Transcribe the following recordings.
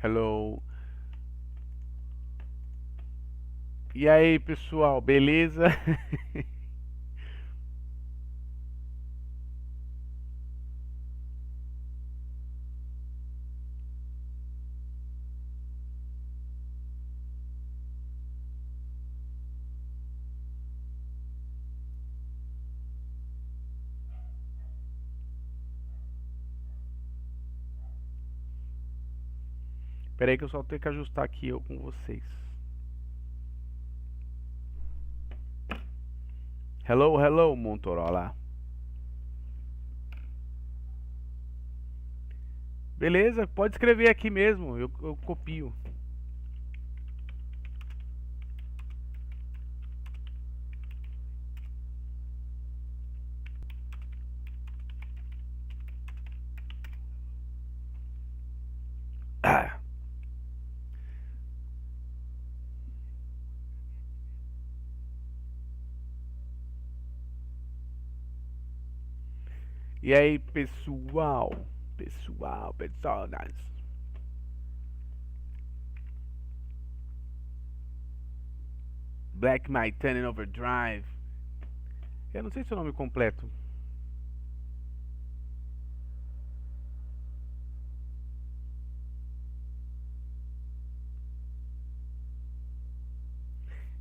Hello. E aí, pessoal, beleza? Pera aí que eu só tenho que ajustar aqui eu com vocês. Hello, hello, Motorola. Beleza, pode escrever aqui mesmo, eu copio. Ah. E aí, pessoal? Pessoas. Black Mountain in Overdrive. Eu não sei seu nome completo.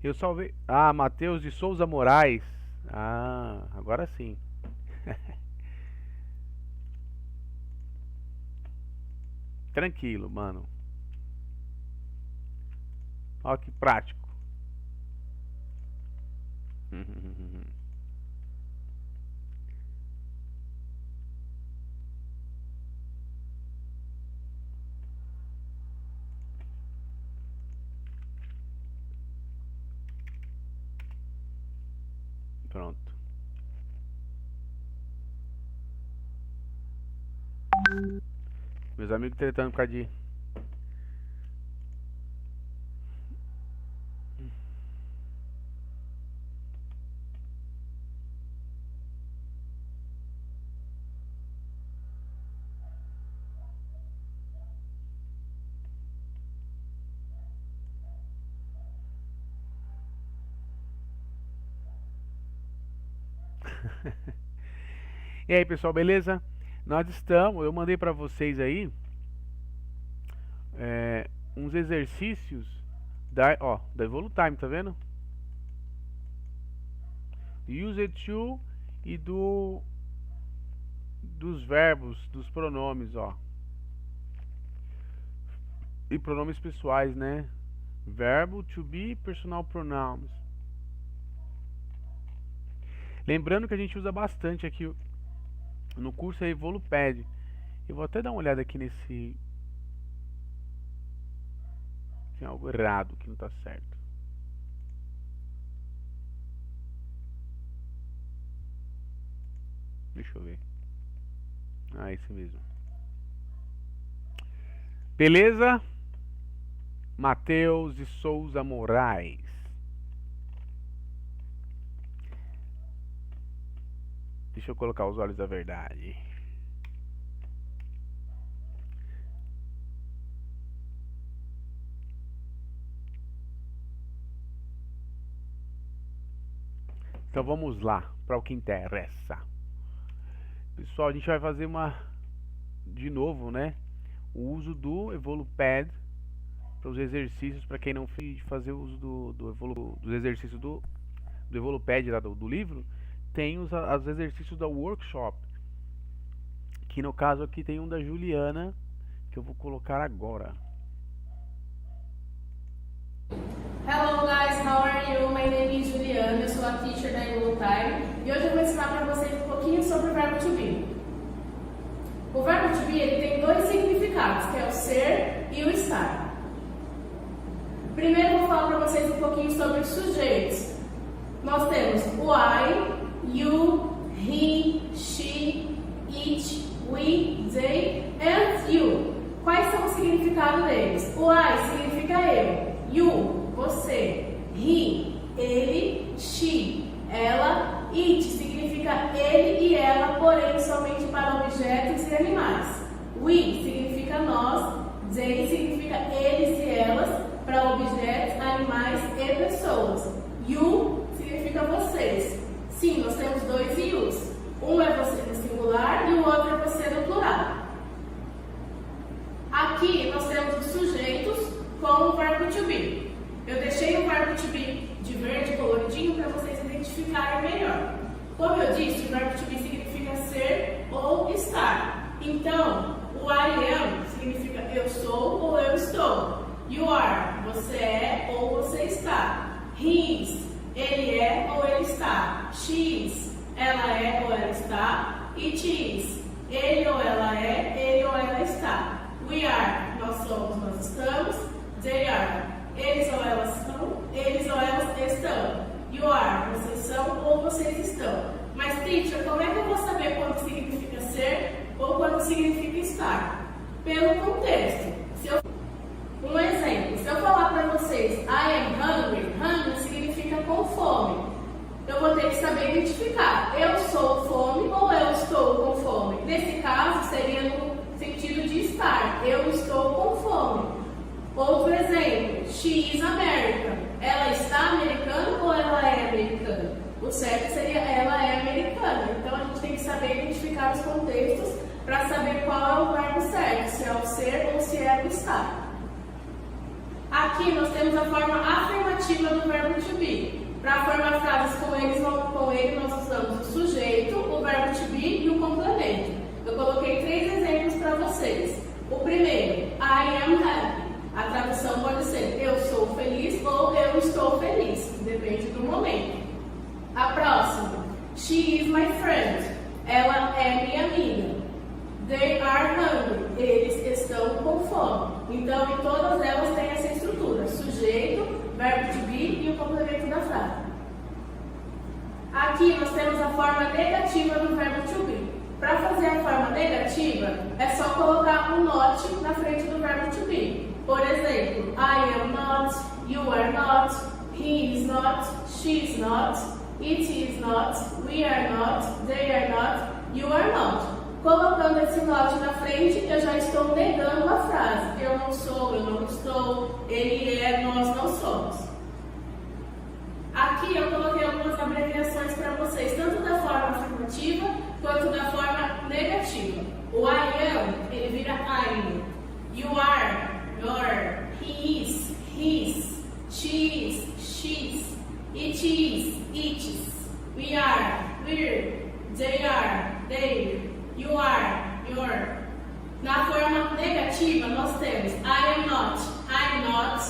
Eu salvei. Ah, Matheus de Souza Moraes. Ah, agora sim. Tranquilo, mano. Ó que prático. Pronto. Meus amigos tretando por causa de. E aí, pessoal, beleza? Nós estamos, eu mandei pra vocês aí uns exercícios da Evolutime, tá vendo? Use it to e dos verbos, dos pronomes, ó. E pronomes pessoais, né? Verbo, to be, personal pronouns. Lembrando que a gente usa bastante aqui no curso é Evoluped. Eu vou até dar uma olhada aqui nesse. Tem algo errado que não tá certo. Deixa eu ver. Ah, esse mesmo. Beleza? Matheus de Souza Moraes. Deixa eu colocar os olhos da verdade. Então vamos lá para o que interessa. Pessoal, a gente vai fazer de novo, né? O uso do Evoluped para os exercícios, para quem não fez fazer o uso dos exercícios do Evoluped lá do livro, tem os exercícios da workshop, que no caso aqui tem um da Juliana, que eu vou colocar agora. Hello guys, how are you? My name is Juliana, eu sou a teacher da Evolutime e hoje eu vou ensinar para vocês um pouquinho sobre o verbo to be. O verbo to be ele tem dois significados, que é o ser e o estar. Primeiro eu vou falar para vocês um pouquinho sobre os sujeitos. Nós temos o I, you, he, she, it, we, they and you. Quais são os significados deles? O I significa eu, you, você, he, ele, she, ela, it significa ele e ela, porém somente para objetos e animais. We significa nós, they significa vocês. Sim, nós temos dois yous. Um é você no singular e o outro é você no plural. Aqui nós temos os sujeitos com o verbo to be. Eu deixei o verbo to be de verde coloridinho para vocês identificarem melhor. Como eu disse, o verbo to be significa ser ou estar. Então, o I am significa eu sou ou eu estou. You are, você é ou você está. He's, ele é ou ele está. She's, ela é ou ela está. It is, ele ou ela é, ele ou ela está. We are, nós somos, nós estamos. They are, eles ou elas são, eles ou elas estão. You are, vocês são ou vocês estão. Mas, teacher, como é que eu vou saber quando significa ser ou quando significa estar? Pelo contexto. Um exemplo, se eu falar para vocês I am hungry, hungry significa com fome. Eu vou ter que saber identificar, eu sou fome ou eu estou com fome. Nesse caso, seria no sentido de estar, eu estou com fome. Outro exemplo, she is American, ela está americana ou ela é americana? O certo seria ela é americana. Então a gente tem que saber identificar os contextos para saber qual é o verbo certo, se é o ser ou se é o estar. Aqui nós temos a forma afirmativa do verbo to be. Para formar frases com ele, nós usamos o sujeito, o verbo to be e o complemento. Eu coloquei 3 exemplos para vocês. O primeiro, I am happy. A tradução pode ser eu sou feliz ou eu estou feliz, depende do momento. A próxima, she is my friend. Ela é minha amiga. They are hungry. Eles estão com fome. Então, em todas elas tem essa estrutura: sujeito, verbo to be e o complemento da frase. Aqui nós temos a forma negativa do verbo to be. Para fazer a forma negativa, é só colocar um not na frente do verbo to be. Por exemplo, I am not, you are not, he is not, she is not, it is not, we are not, they are not, you are not. Colocando esse not na frente, eu já estou negando a frase. Eu não sou, eu não estou, ele é, nós não somos. Aqui eu coloquei algumas abreviações para vocês, tanto da forma afirmativa quanto da forma negativa. O I am, ele vira I'm. You are, your. He is, his. She is, she's. It is, its. We are, we're. They are, their. You are, your. Na forma negativa, nós temos I am not, I'm not,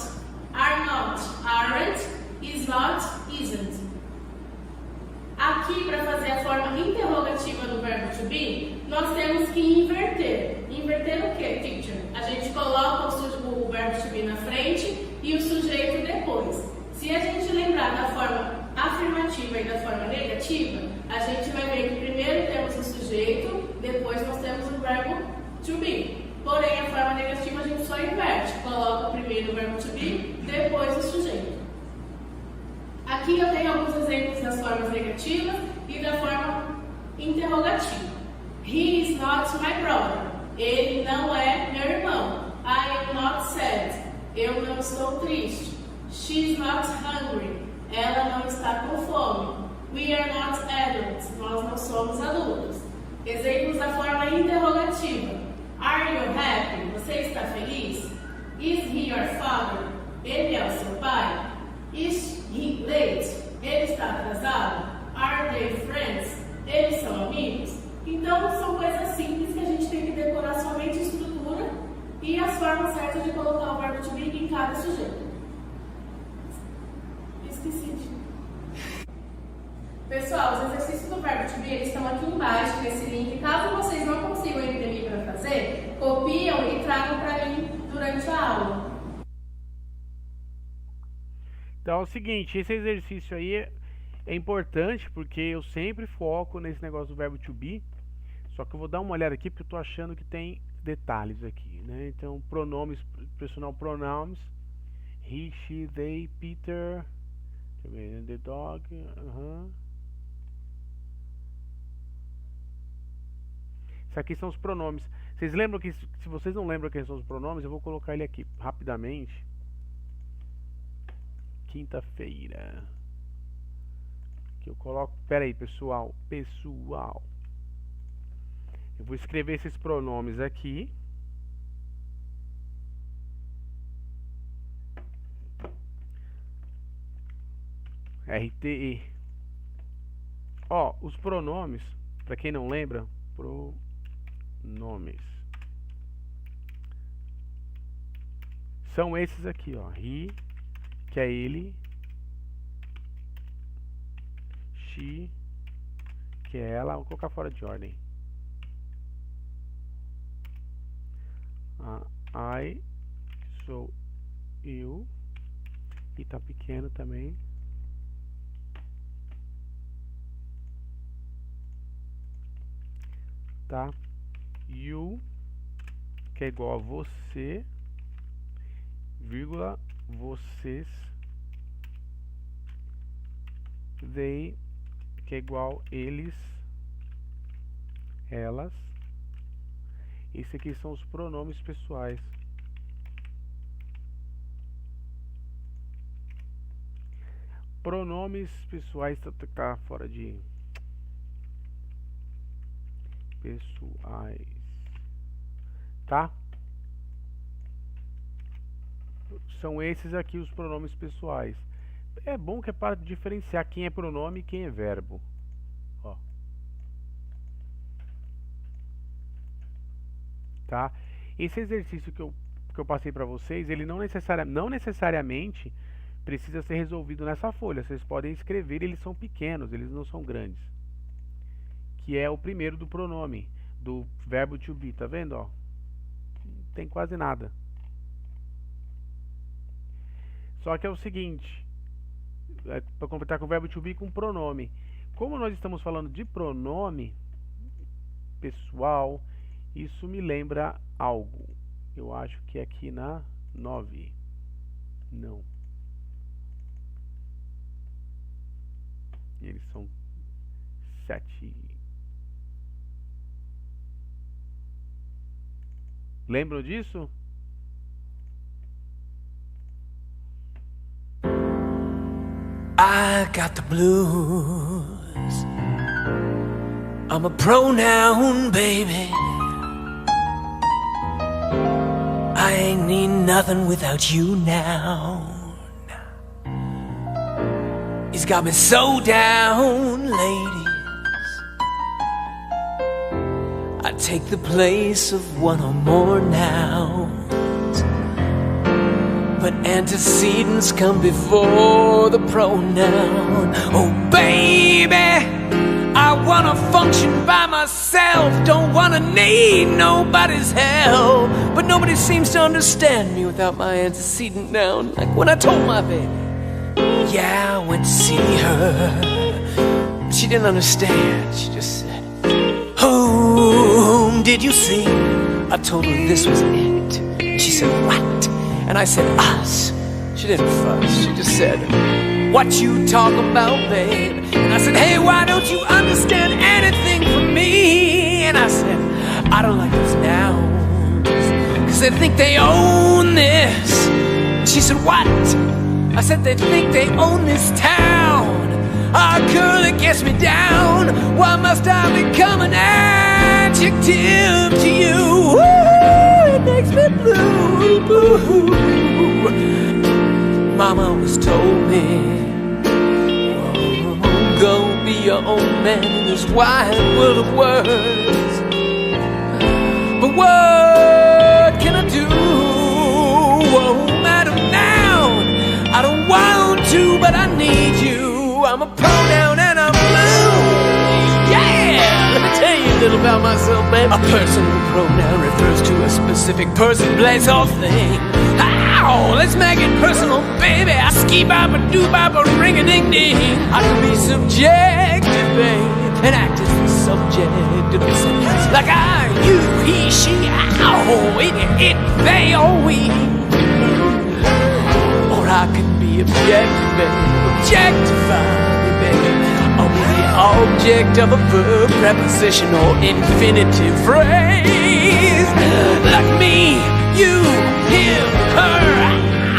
are not, aren't, is not, isn't. Aqui, para fazer a forma interrogativa do verbo to be, nós temos que inverter. Inverter o que, teacher? A gente coloca o verbo to be na frente e o sujeito depois. Se a gente lembrar da forma afirmativa e da forma negativa, a gente vai ver que primeiro temos o sujeito, depois nós temos o verbo to be. Porém, a forma negativa a gente só inverte. Coloca primeiro o verbo to be, depois o sujeito. Aqui eu tenho alguns exemplos das formas negativas e da forma interrogativa. He is not my brother. Ele não é meu irmão. I am not sad. Eu não estou triste. She is not hungry. Ela não está com fome. We are not adults. Nós não somos adultos. Exemplos da forma interrogativa. Are you happy? Você está feliz? Is he your father? Ele é o seu pai? Is he late? Ele está atrasado? Are they friends? Eles são amigos? Então, são coisas simples que a gente tem que decorar somente a estrutura e as formas certas de colocar o verbo to be em cada sujeito. Esqueci. Pessoal, os exercícios do verbo to be eles estão aqui embaixo nesse link. Caso vocês não consigam imprimir para fazer, copiam e tragam para mim durante a aula. Então é o seguinte, esse exercício aí é importante porque eu sempre foco nesse negócio do verbo to be. Só que eu vou dar uma olhada aqui porque eu tô achando que tem detalhes aqui, né? Então, pronomes, personal pronouns, he, she, they, Peter, the dog, Isso aqui são os pronomes. Vocês lembram que, se vocês não lembram quem são os pronomes, eu vou colocar ele aqui rapidamente. Quinta-feira. Que eu coloco. Pera aí, pessoal. Eu vou escrever esses pronomes aqui. RTE. Ó, os pronomes, para quem não lembra, pronomes são esses aqui, ó. He, que é ele. She, que é ela. Vou colocar fora de ordem. I, que sou eu. E tá pequeno também. Tá? You, que é igual a você, vírgula, vocês. They, que é igual eles, elas. Esse aqui são os pronomes pessoais. Pronomes pessoais tá fora de pessoais, tá? São esses aqui os pronomes pessoais. É bom que é para diferenciar quem é pronome e quem é verbo. Ó. Tá? Esse exercício que eu passei para vocês, ele não necessariamente precisa ser resolvido nessa folha. Vocês podem escrever, eles são pequenos, eles não são grandes. Que é o primeiro do pronome, do verbo to be, tá vendo, ó? Não tem quase nada. Só que é o seguinte, para completar com o verbo to be com pronome. Como nós estamos falando de pronome pessoal, isso me lembra algo. Eu acho que é aqui na 9. Não. Eles são 7. Lembram disso? I got the blues. I'm a pronoun baby. I ain't need nothing without you now. He's got me so down, ladies. I take the place of one or more nouns, but antecedents come before the pronoun. Oh baby, I wanna function by myself, don't wanna need nobody's help. But nobody seems to understand me without my antecedent noun. Like when I told my baby, yeah, I went to see her. She didn't understand, she just said, whom did you see? I told her this was it, and she said, what? And I said, us. She didn't fuss, she just said, what you talking about, babe? And I said, hey, why don't you understand anything from me? And I said, I don't like those nouns, cause they think they own this. And she said, what? I said, they think they own this town. Ah, girl, it gets me down. Why must I become an adjective to you? Ooh, it makes me blue, blue. Mama always told me, oh, go be your own man in this wide world of words. But what can I do? Oh, Madam Noun, I don't want to, but I need you. I'm a pronoun and I'm blue. Yeah! Let me tell you a little about myself, baby. A personal pronoun refers to a specific person, place, or thing. Ow! Let's make it personal, baby. I ski-bop-a-doo-bop-a ring-a-ding-ding. I can be subjective, babe, and act as the subject of the sentence. Like I, you, he, she, ow, it, they, or we. Or I can be objective, babe. Objectify me, baby. I'll be the object of a verb, preposition, or infinitive phrase. Like me, you, him, her.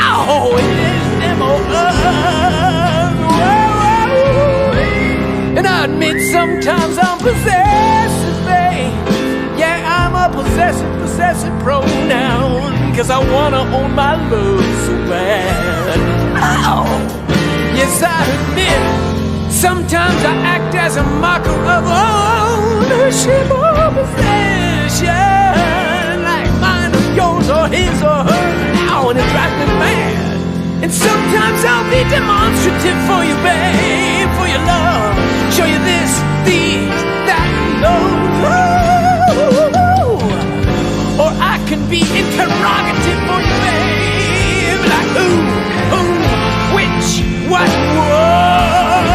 Ow, it is them or us. Whoa, sometimes I'm possessive, babe. Yeah, I'm a possessive pronoun. Cause I wanna own my love so bad. Oh, yes, I admit, sometimes I act as a mocker of ownership or possession, like mine or yours or his or her now, and it drives me mad. And sometimes I'll be demonstrative for you, babe, for your love. Show you this, these, that, and those. Or I can be interrogative for you, babe, like who, which, what, whoa.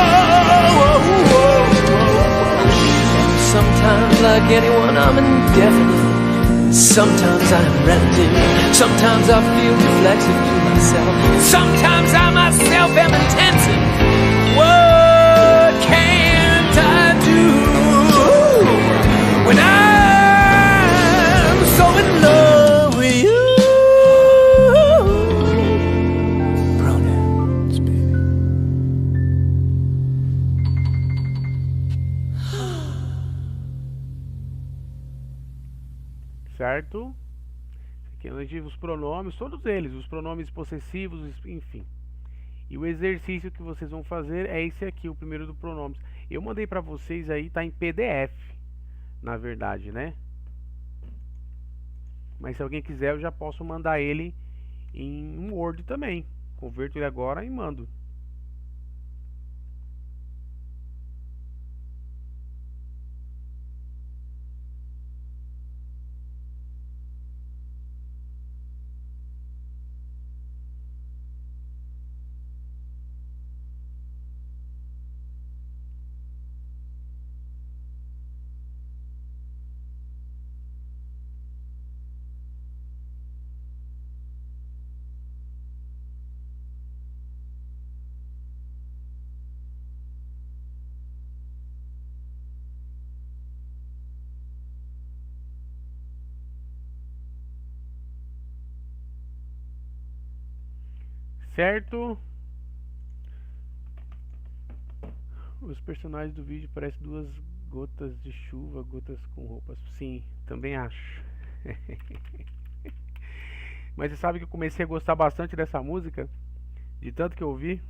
Sometimes, like anyone, I'm indefinite. Sometimes I'm relative. Sometimes I feel reflexive to myself. Sometimes I myself am intensive. What can't I do when I'm so in love with you? Pronouns, baby. Certo? Aqui nós tivemos os pronomes, todos eles, os pronomes possessivos, enfim. E o exercício que vocês vão fazer é esse aqui, o primeiro do pronomes. Eu mandei pra vocês aí, tá em PDF, na verdade, né? Mas se alguém quiser, eu já posso mandar ele em um Word também. Converto ele agora e mando. Certo? Os personagens do vídeo parecem duas gotas de chuva, gotas com roupas. Sim, também acho. Mas você sabe que eu comecei a gostar bastante dessa música, de tanto que eu ouvi.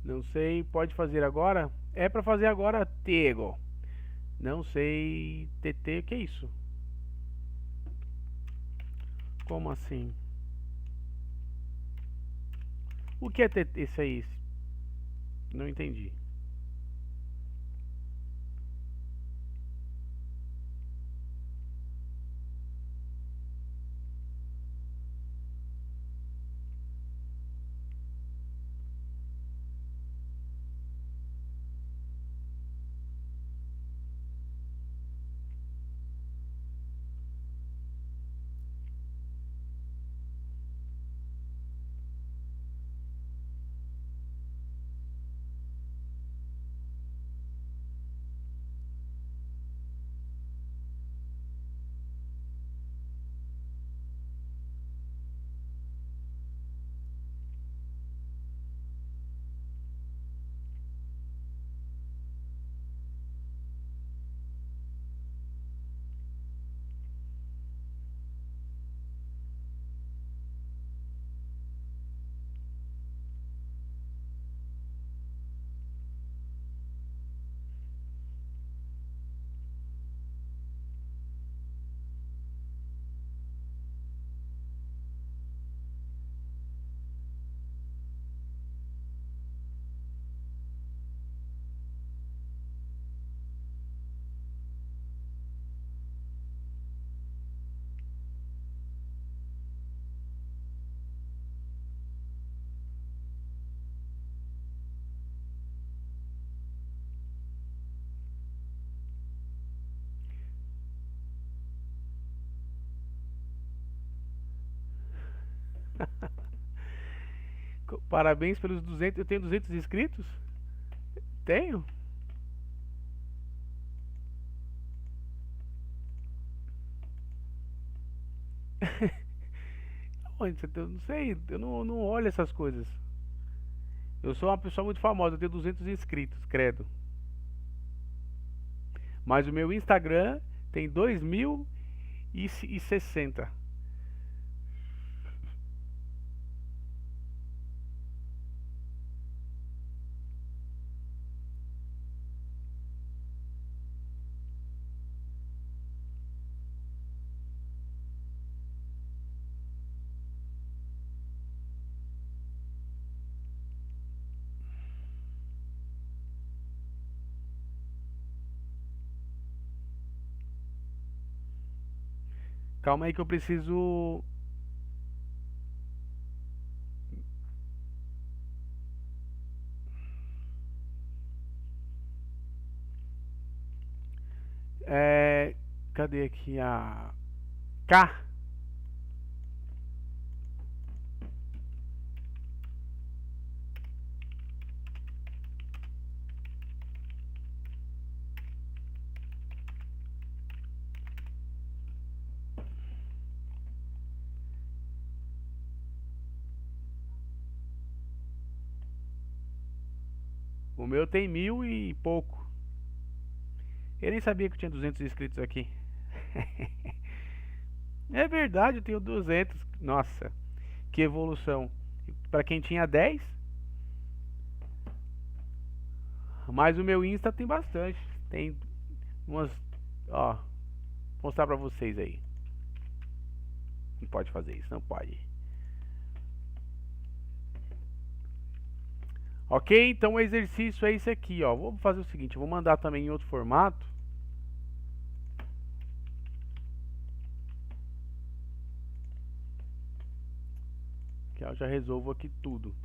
Não sei, pode fazer agora? É pra fazer agora, Tego. Não sei, TT, que é isso? Como assim? O que é TT, esse aí? Não entendi. Parabéns pelos 200. Eu tenho 200 inscritos? Tenho? Onde você tem? Eu não sei, eu não olho essas coisas. Eu sou uma pessoa muito famosa, eu tenho 200 inscritos, credo. Mas o meu Instagram tem 2060. Calma aí que eu preciso. É. Cadê aqui a. K. O meu tem 1000 e pouco. Eu nem sabia que tinha 200 inscritos aqui. É verdade, eu tenho 200. Nossa, que evolução. Pra quem tinha 10. Mas o meu Insta tem bastante. Tem umas. Ó, vou mostrar pra vocês aí. Não pode fazer isso, não pode. Ok, então o exercício é esse aqui, ó. Vou fazer o seguinte, eu vou mandar também em outro formato. Que eu já resolvo aqui tudo.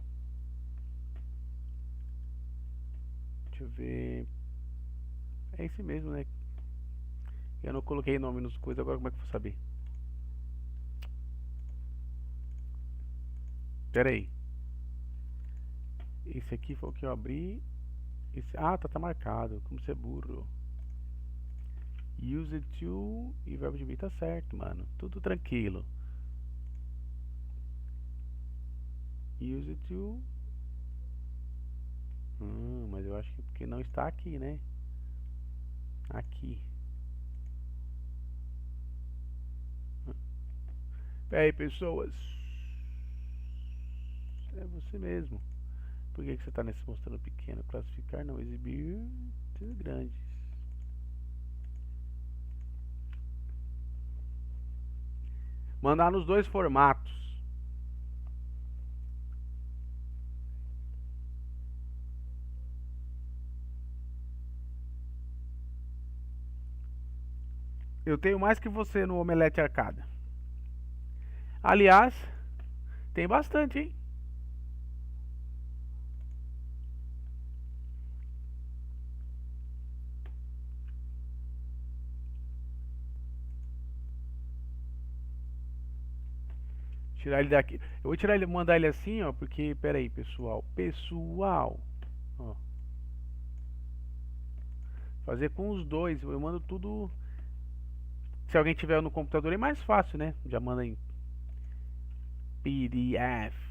Deixa eu ver. É esse mesmo, né? Eu não coloquei nome nos coisas, agora como é que eu vou saber? Pera aí. Esse aqui foi o que eu abri. Esse... Ah, tá marcado. Como você é burro. Use to e verbo to be. Tá certo, mano. Tudo tranquilo. Use to. Mas eu acho que porque não está aqui, né? Aqui. Pera aí, pessoas. É você mesmo. Por que você está nesse mostrando pequeno? Classificar, não exibir. Tudo grande. Mandar nos dois formatos. Eu tenho mais que você no Omelete Arcada. Aliás, tem bastante, hein? Tirar ele daqui. Eu vou tirar ele, mandar ele assim, ó, porque pera aí, pessoal. Pessoal, ó. Fazer com os dois. Eu mando tudo. Se alguém tiver no computador é mais fácil, né? Já manda em PDF.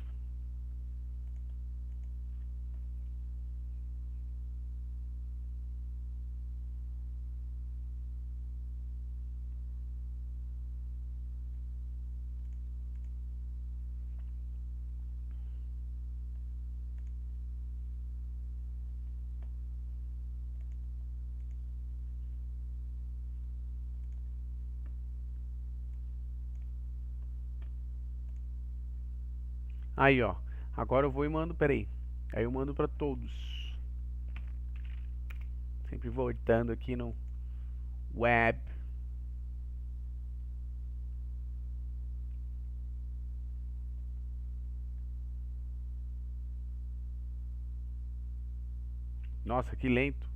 Aí, ó. Agora eu vou e mando, peraí. Aí eu mando pra todos. Sempre voltando aqui no web. Nossa, que lento.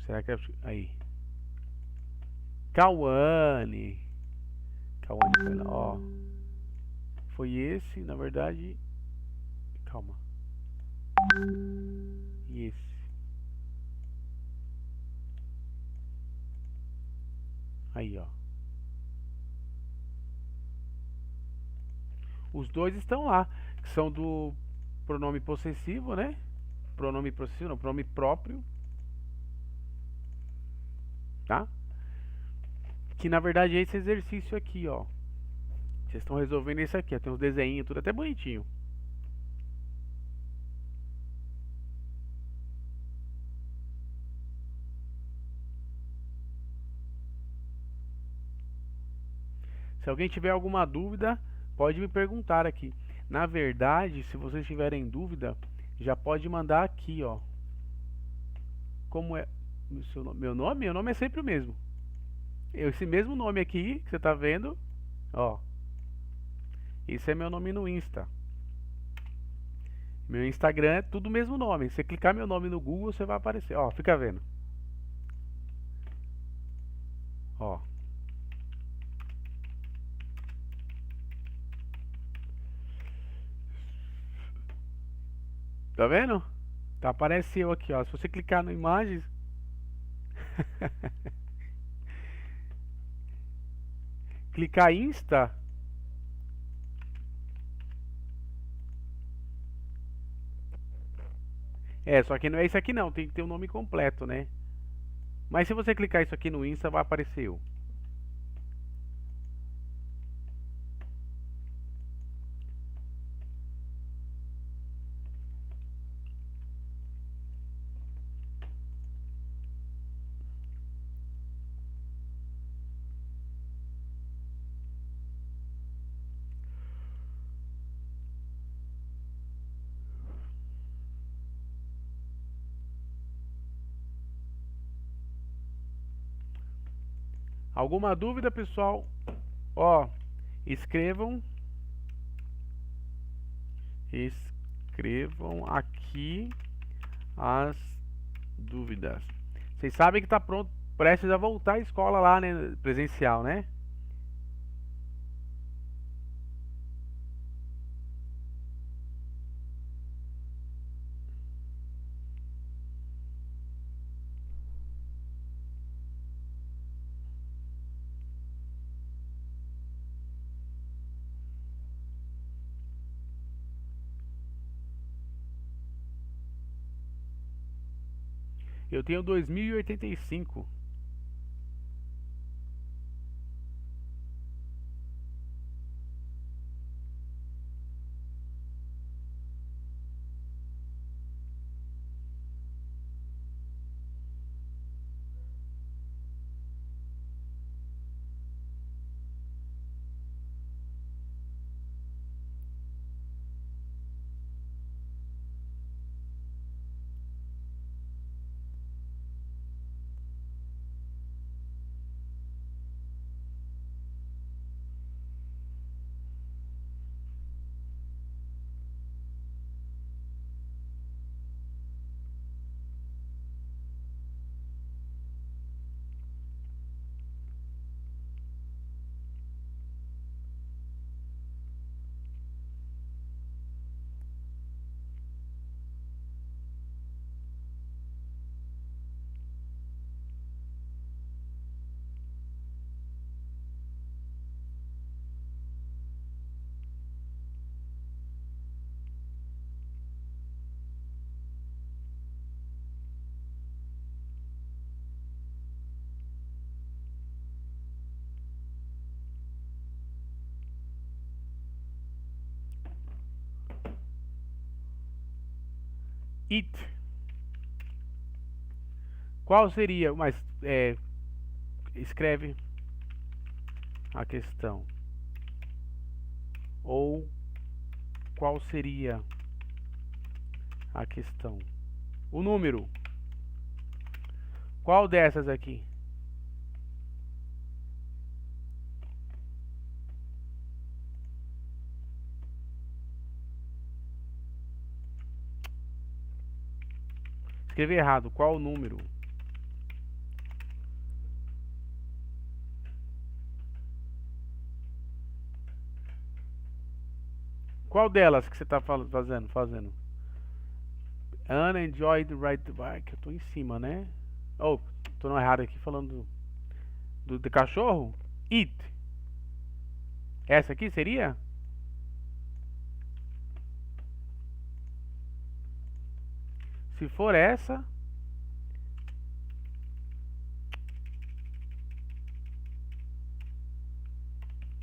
Será que é... Aí. Cauane. Cauane foi lá, ó. foi esse, na verdade. Calma. E esse. Aí, ó. Os dois estão lá, que são do pronome possessivo, né? Pronome possessivo, não, pronome próprio. Tá? Que na verdade é esse exercício aqui, ó. Vocês estão resolvendo esse aqui, ó. Tem uns desenhinhos, tudo até bonitinho. Se alguém tiver alguma dúvida, pode me perguntar aqui. Na verdade, se vocês tiverem dúvida, já pode mandar aqui, ó. Como é o seu nome? Meu nome? Meu nome é sempre o mesmo. Esse mesmo nome aqui que você tá vendo, ó. Esse é meu nome no Insta. Meu Instagram é tudo o mesmo nome. Se você clicar meu nome no Google, você vai aparecer. Ó, fica vendo. Ó. Tá vendo? Tá, apareceu aqui, ó. Se você clicar no imagens. Clicar Insta. É, só que não é isso aqui não. Tem que ter o nome completo, né? Mas se você clicar isso aqui no Insta, vai aparecer eu. Alguma dúvida, pessoal? Ó, escrevam aqui as dúvidas. Vocês sabem que tá pronto, prestes a voltar à escola lá, né, presencial, né? Eu tenho 2085. It. Qual seria, mas escreve a questão. Ou qual seria a questão? O número. Qual dessas aqui? Escrevi errado. Qual o número? Qual delas que você tá fazendo? Anna enjoyed ride the bike. Eu tô em cima, né? Oh, tô no errado aqui falando do cachorro. It. Essa aqui seria? Se for essa,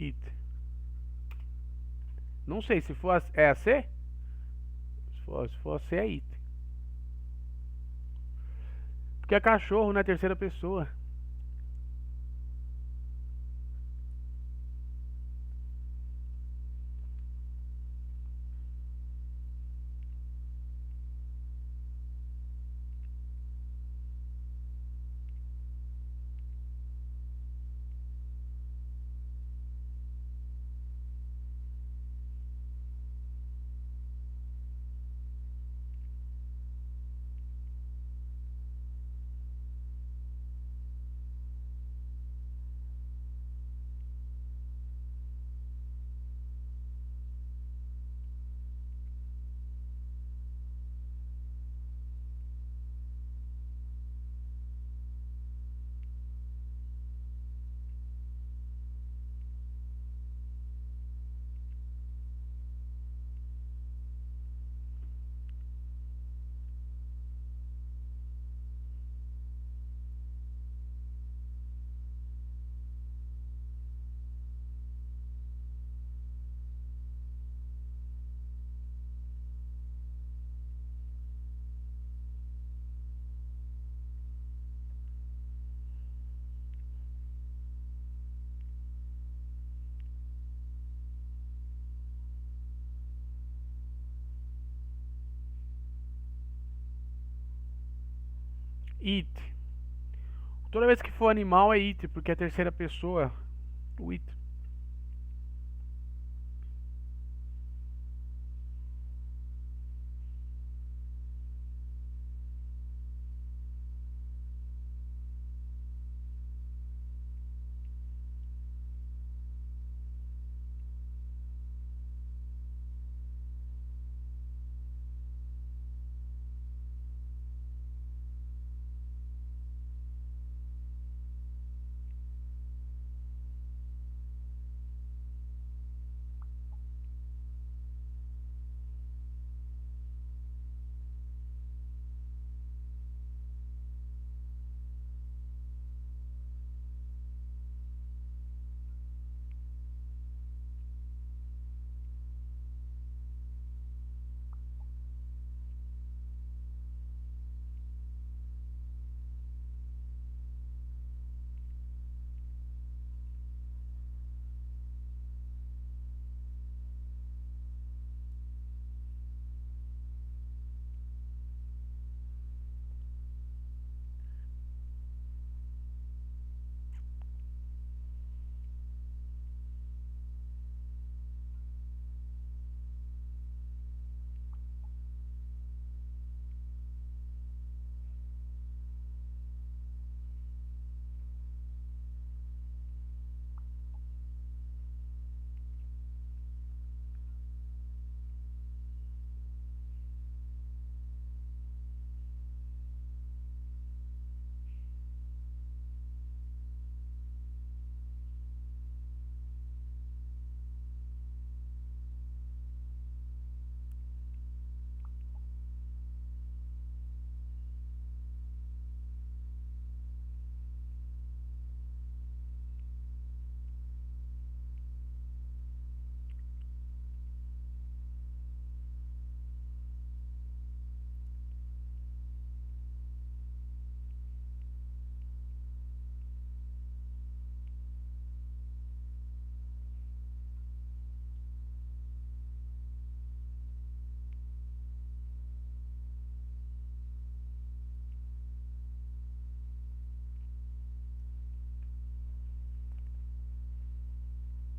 it. Não sei se for é a C. Se for a C é it. Porque é cachorro, né? Terceira pessoa. It. Toda vez que for animal é it, porque é terceira pessoa. O it.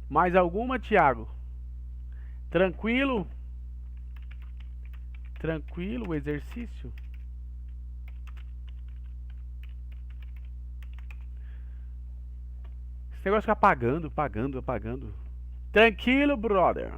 Mais alguma, Thiago? Tranquilo? Tranquilo o exercício? Esse negócio fica apagando. Tranquilo, brother.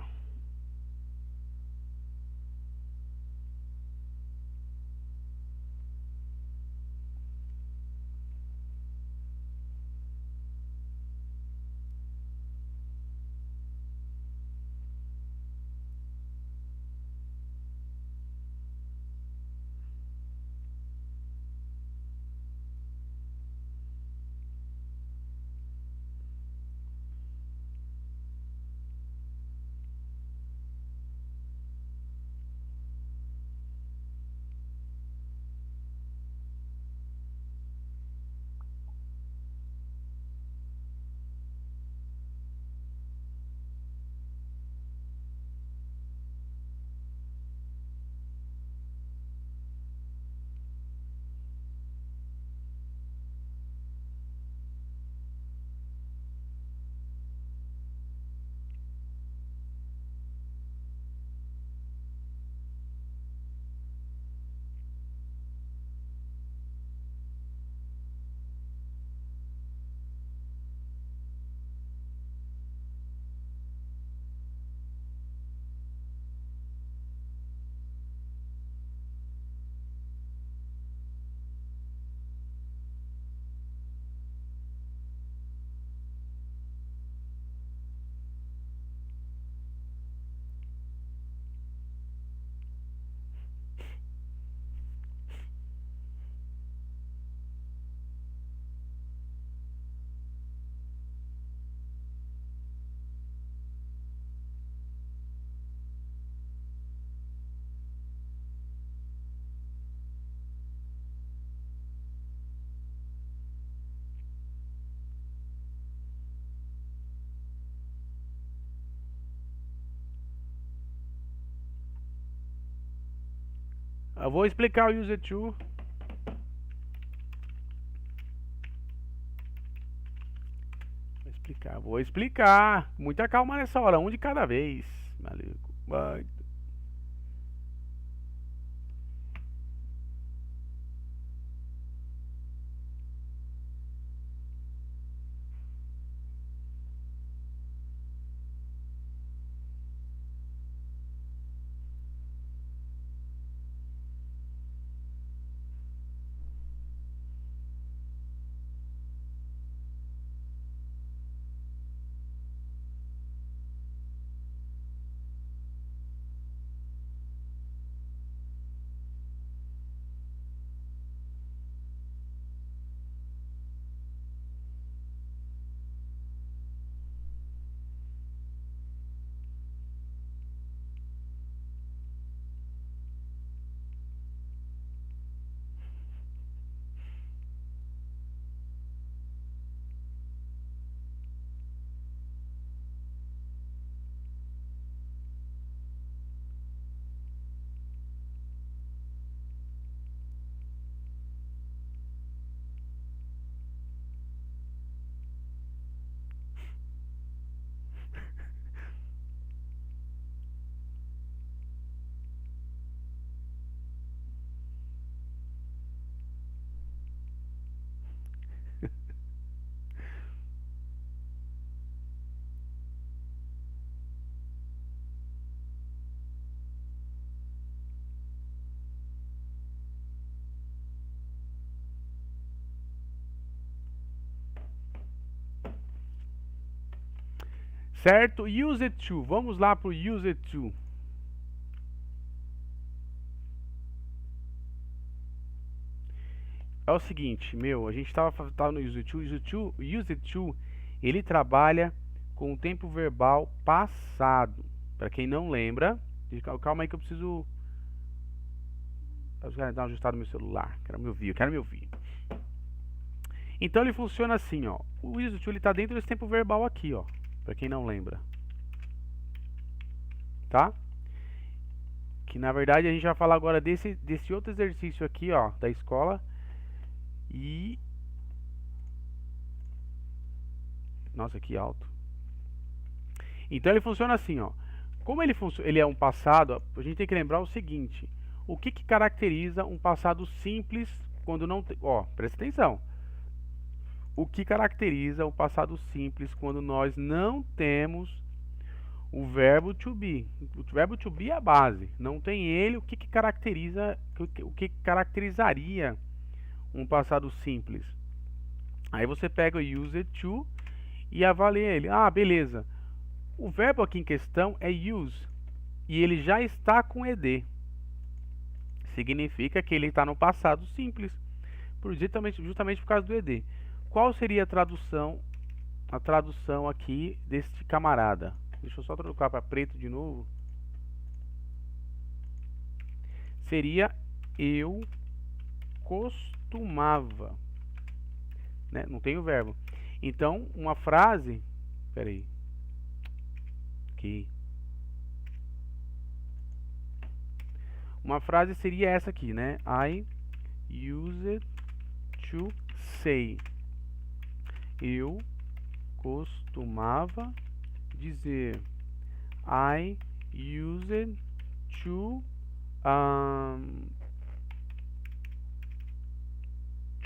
Eu vou explicar o use to. Vou explicar. Muita calma nessa hora, um de cada vez. Maluco. Vai. Certo? Use to. Vamos lá pro use to. É o seguinte, a gente tava no use to. Use to, ele trabalha com o tempo verbal passado. Para quem não lembra, calma aí que eu preciso dar uma ajustada no meu celular. Quero me ouvir. Então ele funciona assim, ó. O use to ele tá dentro desse tempo verbal aqui, ó. Para quem não lembra, tá? Que na verdade a gente vai falar agora desse outro exercício aqui, ó, da escola. E nossa, que alto. Então ele funciona assim, ó. Como ele é um passado, a gente tem que lembrar o seguinte: o que caracteriza um passado simples quando não tem, ó, presta atenção. O que caracteriza o passado simples quando nós não temos o verbo to be? O verbo to be é a base. Não tem ele, o que caracterizaria um passado simples? Aí você pega o use to e avalia ele. Ah, beleza. O verbo aqui em questão é use e ele já está com ed. Significa que ele está no passado simples, justamente por causa do ed. Qual seria a tradução aqui deste camarada? Deixa eu só trocar para preto de novo. Seria eu costumava, né? Não tem o verbo. Então, uma frase, peraí, aqui. Uma frase seria essa aqui, né? I used to say. Eu costumava dizer. I used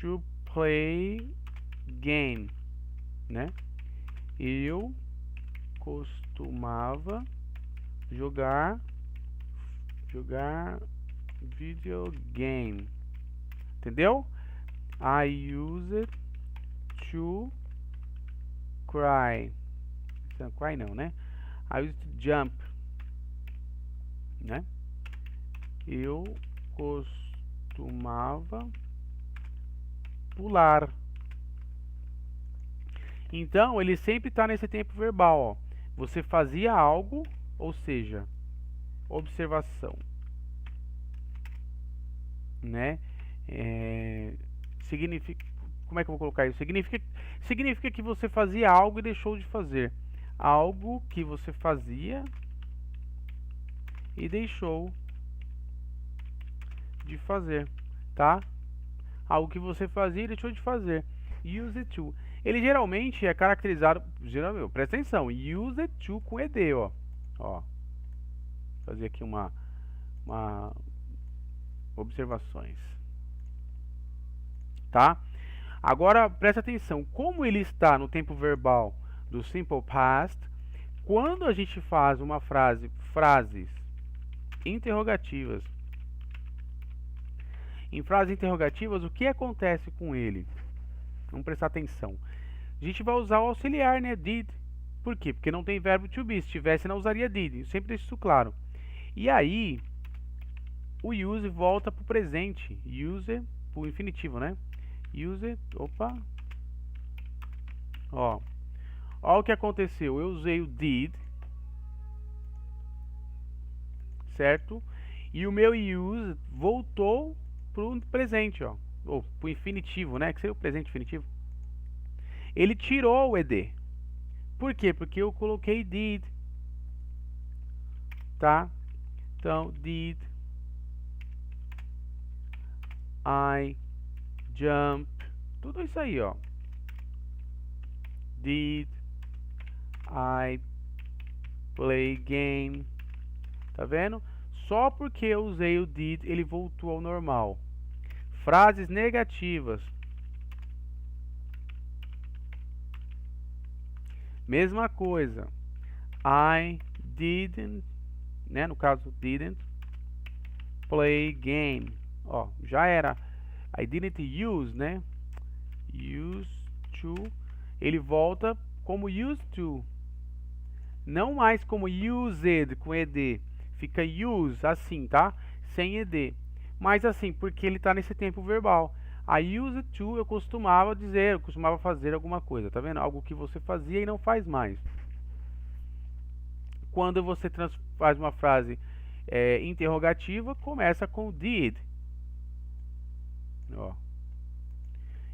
to play game, né? Eu costumava jogar videogame. Entendeu? I used to cry. Cry não, né? I used to jump, né? Eu costumava pular. Então, ele sempre está nesse tempo verbal, ó. Você fazia algo, ou seja, observação, né? Significa, como é que eu vou colocar isso? Significa que você fazia algo e deixou de fazer. Algo que você fazia e deixou de fazer, tá? Algo que você fazia e deixou de fazer. Used to. Ele geralmente é caracterizado, geralmente, presta atenção, used to com ed, ó. Ó. Fazer aqui uma observações. Tá? Agora presta atenção, como ele está no tempo verbal do simple past, quando a gente faz uma frases interrogativas. Em frases interrogativas, o que acontece com ele? Vamos prestar atenção. A gente vai usar o auxiliar, né? Did. Por quê? Porque não tem verbo to be. Se tivesse, não usaria did. Eu sempre deixo isso claro. E aí, o use volta para o presente. Use, para o infinitivo, né? Use, opa. Ó o que aconteceu. Eu usei o did. Certo? E o meu use voltou para o presente, ó. Ou para o infinitivo, né? Que seria o presente infinitivo. Ele tirou o ed. Por quê? Porque eu coloquei did. Tá? Então, did I jump. Tudo isso aí, ó. Did I play game. Tá vendo? Só porque eu usei o did, ele voltou ao normal. Frases negativas. Mesma coisa. I didn't, né? No caso, didn't play game. Ó, já era. I didn't use, né? Used to. Ele volta como used to. Não mais como used com ed. Fica use assim, tá? Sem ed. Mas assim, porque ele está nesse tempo verbal. I used to, eu costumava dizer, eu costumava fazer alguma coisa, tá vendo? Algo que você fazia e não faz mais. Quando você faz uma frase interrogativa, começa com did. Ó.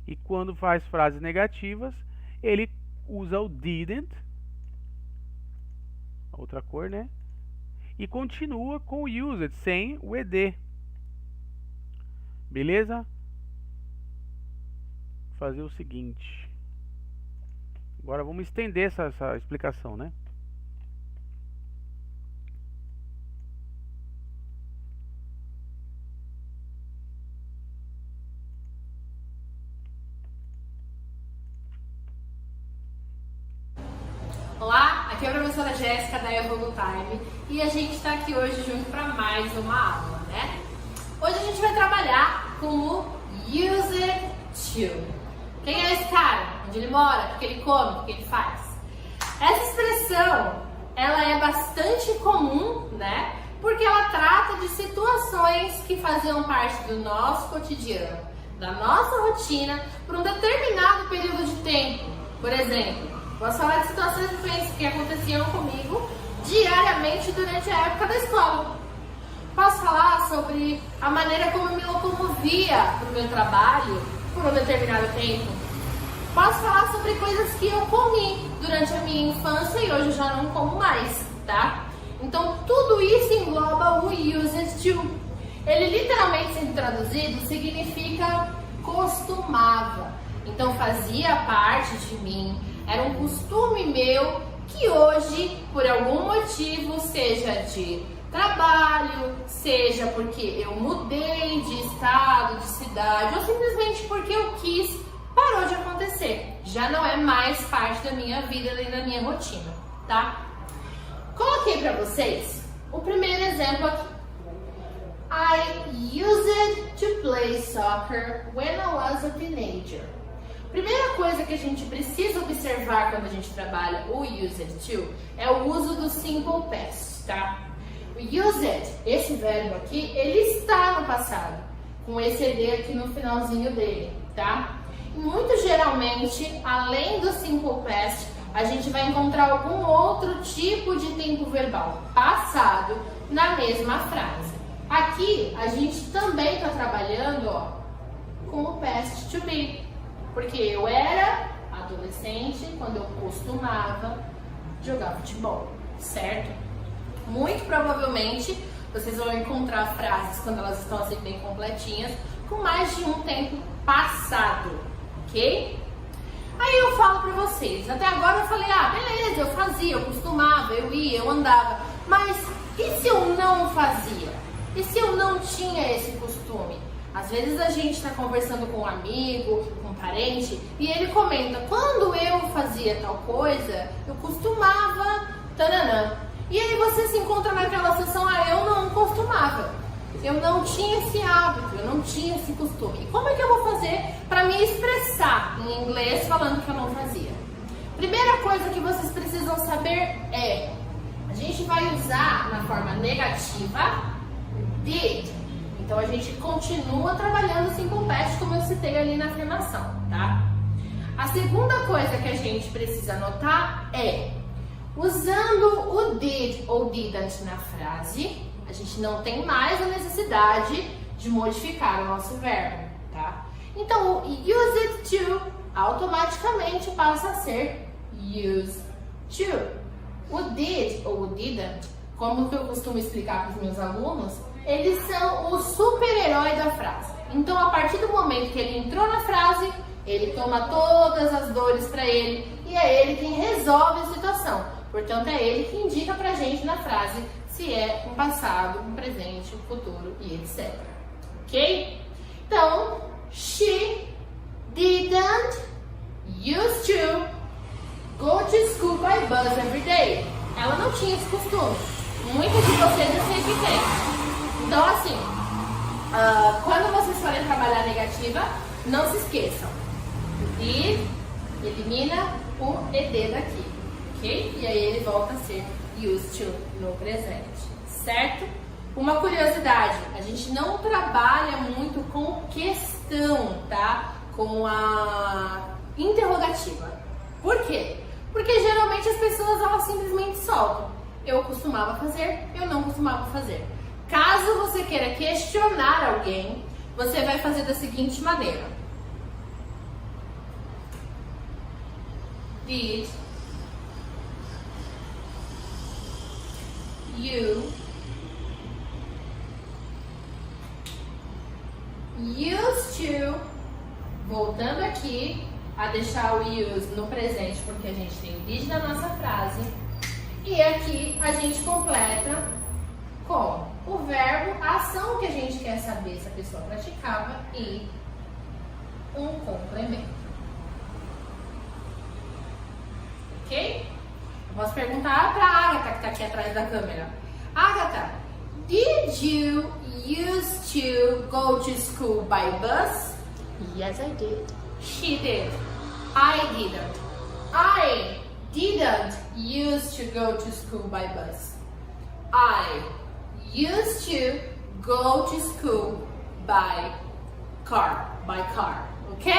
E quando faz frases negativas, ele usa o didn't, outra cor, né? E continua com o used, sem o ed. Beleza? Fazer o seguinte. Agora vamos estender essa explicação, né? Olá, aqui é a professora Jéssica da Evolu Time e a gente está aqui hoje junto para mais uma aula, né? Hoje a gente vai trabalhar com o used to. Quem é esse cara? Onde ele mora? O que ele come? O que ele faz? Essa expressão, ela é bastante comum, né? Porque ela trata de situações que faziam parte do nosso cotidiano, da nossa rotina, por um determinado período de tempo. Por exemplo, posso falar de situações que aconteciam comigo diariamente durante a época da escola. Posso falar sobre a maneira como eu me locomovia para o meu trabalho por um determinado tempo. Posso falar sobre coisas que eu comi durante a minha infância e hoje eu já não como mais, tá? Então tudo isso engloba o used to. Ele literalmente sendo traduzido significa costumava. Então fazia parte de mim, era um costume meu que hoje, por algum motivo, seja de trabalho, seja porque eu mudei de estado, de cidade, ou simplesmente porque eu quis, parou de acontecer. Já não é mais parte da minha vida nem da minha rotina, tá? Coloquei pra vocês o primeiro exemplo aqui. I used to play soccer when I was a teenager. Primeira coisa que a gente precisa observar quando a gente trabalha o used to é o uso do simple past, tá? O used, esse verbo aqui, ele está no passado, com esse ed aqui no finalzinho dele, tá? E muito geralmente, além do simple past, a gente vai encontrar algum outro tipo de tempo verbal passado na mesma frase. Aqui, a gente também está trabalhando, ó, com o past to be, porque eu era adolescente quando eu costumava jogar futebol, certo? Muito provavelmente vocês vão encontrar frases quando elas estão assim bem completinhas, com mais de um tempo passado, ok? Aí eu falo pra vocês, até agora eu falei, beleza, eu fazia, eu costumava, eu ia, eu andava, mas e se eu não fazia? E se eu não tinha esse costume? Às vezes a gente está conversando com um amigo, com um parente, e ele comenta, quando eu fazia tal coisa, eu costumava, tananã. E aí você se encontra naquela situação, eu não costumava. Eu não tinha esse hábito, eu não tinha esse costume. E como é que eu vou fazer para me expressar em inglês falando que eu não fazia? Primeira coisa que vocês precisam saber é, a gente vai usar na forma negativa, did. Então a gente continua trabalhando o simple past como eu citei ali na afirmação, tá? A segunda coisa que a gente precisa anotar é, usando o did ou didn't na frase, a gente não tem mais a necessidade de modificar o nosso verbo, tá? Então, o use it to automaticamente passa a ser used to. O did ou o didn't, como que eu costumo explicar para os meus alunos, eles são o super-herói da frase. Então, a partir do momento que ele entrou na frase, ele toma todas as dores para ele e é ele quem resolve a situação. Portanto, é ele que indica pra gente na frase se é um passado, um presente, um futuro e etc. Ok? Então, she didn't used to go to school by bus every day. Ela não tinha esse costume. Muitos de vocês eu sei que tem. Então, assim, quando vocês forem trabalhar a negativa, não se esqueçam. Did elimina o ED daqui. Ok? E aí ele volta a ser used to no presente, certo? Uma curiosidade, a gente não trabalha muito com questão, tá? Com a interrogativa. Por quê? Porque geralmente as pessoas elas simplesmente soltam. Eu costumava fazer, eu não costumava fazer. Caso você queira questionar alguém, você vai fazer da seguinte maneira. Did you used to, voltando aqui a deixar o use no presente porque a gente tem o did na nossa frase e aqui a gente completa com o verbo, a ação que a gente quer saber se a pessoa praticava e um complemento. Ok? Posso perguntar para a Agatha que está aqui atrás da câmera. Agatha, did you used to go to school by bus? Yes, I did. She did. I didn't. I didn't used to go to school by bus. I used to go to school by car. Ok?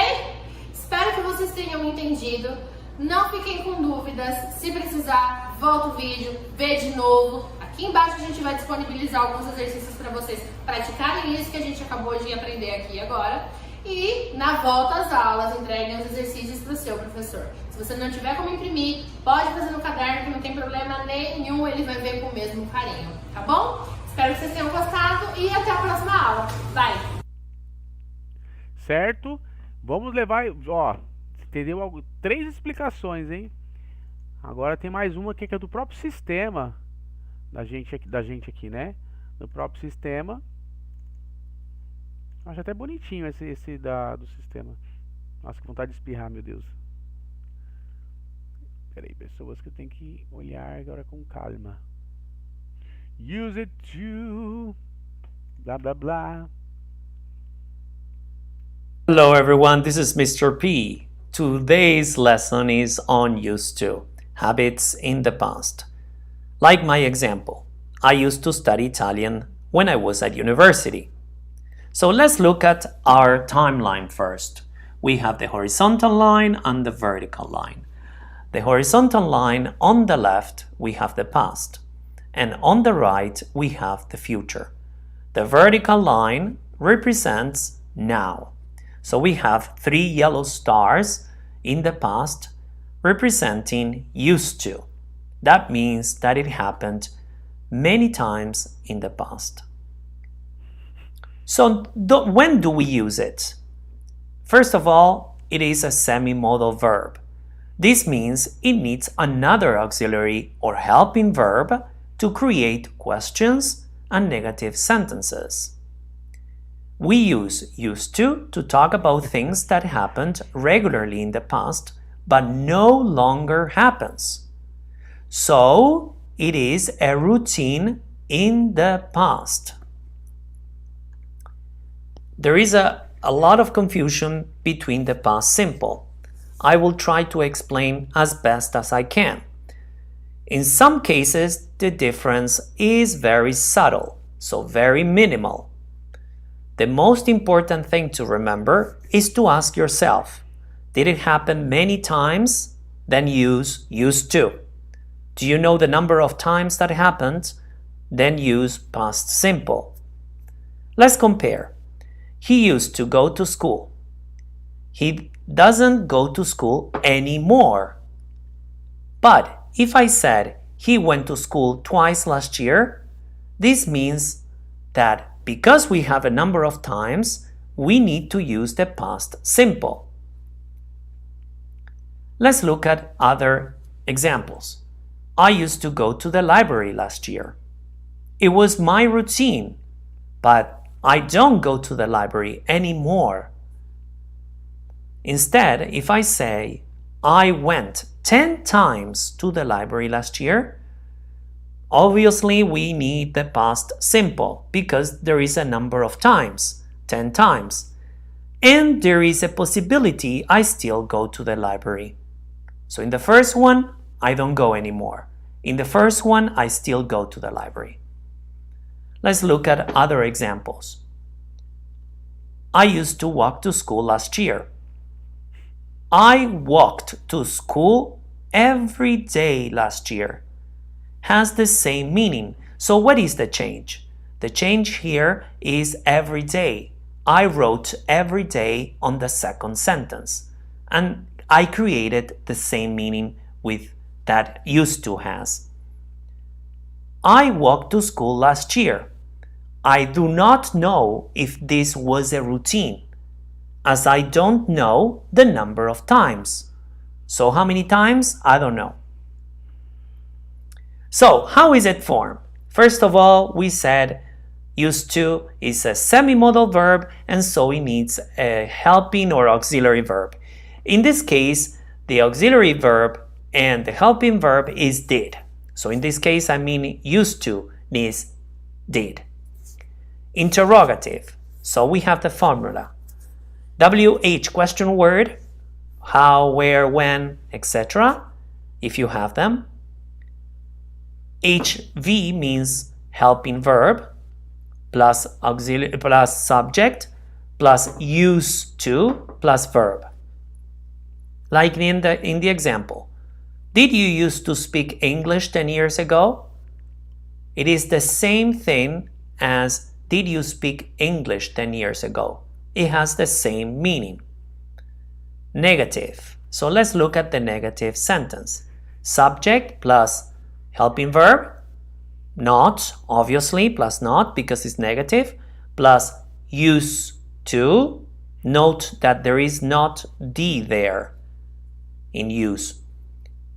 Espero que vocês tenham entendido. Não fiquem com dúvidas. Se precisar, volta o vídeo, vê de novo. Aqui embaixo a gente vai disponibilizar alguns exercícios para vocês praticarem isso que a gente acabou de aprender aqui agora. E na volta às aulas, entreguem os exercícios para o seu professor. Se você não tiver como imprimir, pode fazer no caderno que não tem problema nenhum, ele vai ver com o mesmo carinho, tá bom? Espero que vocês tenham gostado e até a próxima aula. Vai! Certo? Vamos levar, ó, entendeu? 3 explicações, hein? Agora tem mais uma aqui que é do próprio sistema da gente aqui, né? Do próprio sistema. Acho até bonitinho esse do sistema. Nossa, que vontade de espirrar, meu Deus. Peraí, pessoas que eu tenho que olhar agora com calma. Use it to... Blá, blá, blá. Hello everyone, this is Mr. P. Today's lesson is on used to, habits in the past. Like my example, I used to study Italian when I was at university. So let's look at our timeline first. We have the horizontal line and the vertical line. The horizontal line on the left, we have the past. And on the right, we have the future. The vertical line represents now. So we have 3 yellow stars in the past representing used to. That means that it happened many times in the past. So when do we use it? First of all, it is a semi-modal verb. This means it needs another auxiliary or helping verb to create questions and negative sentences. We use used to talk about things that happened regularly in the past but no longer happens. So it is a routine in the past. There is a lot of confusion between the past simple. I will try to explain as best as I can. In some cases, the difference is very subtle, so very minimal. The most important thing to remember is to ask yourself, did it happen many times? Then use used to. Do you know the number of times that happened? Then use past simple. Let's compare. He used to go to school. He doesn't go to school anymore. But if I said he went to school twice last year, this means that because we have a number of times, we need to use the past simple. Let's look at other examples. I used to go to the library last year. It was my routine, but I don't go to the library anymore. Instead, if I say, I went 10 times to the library last year, obviously we need the past simple because there is a number of times, 10 times. And there is a possibility I still go to the library. So in the first one, I don't go anymore. In the first one, I still go to the library. Let's look at other examples. I used to walk to school last year. I walked to school every day last year. Has the same meaning. So what is the change? The change here is every day. I wrote every day on the second sentence. And I created the same meaning with that used to has. I walked to school last year. I do not know if this was a routine, as I don't know the number of times. So how many times? I don't know. So how is it formed? First of all, we said used to is a semi-modal verb, and so it needs a helping or auxiliary verb. In this case, the auxiliary verb and the helping verb is did. So in this case, I mean used to needs did. Interrogative. So we have the formula. WH question word, how, where, when, etc. if you have them. HV means helping verb plus auxiliary plus subject plus used to plus verb. Like in the example. Did you used to speak English 10 years ago? It is the same thing as did you speak English 10 years ago? It has the same meaning. Negative. So let's look at the negative sentence. Subject plus helping verb, not, obviously, plus not because it's negative, plus used to. Note that there is not D there in use.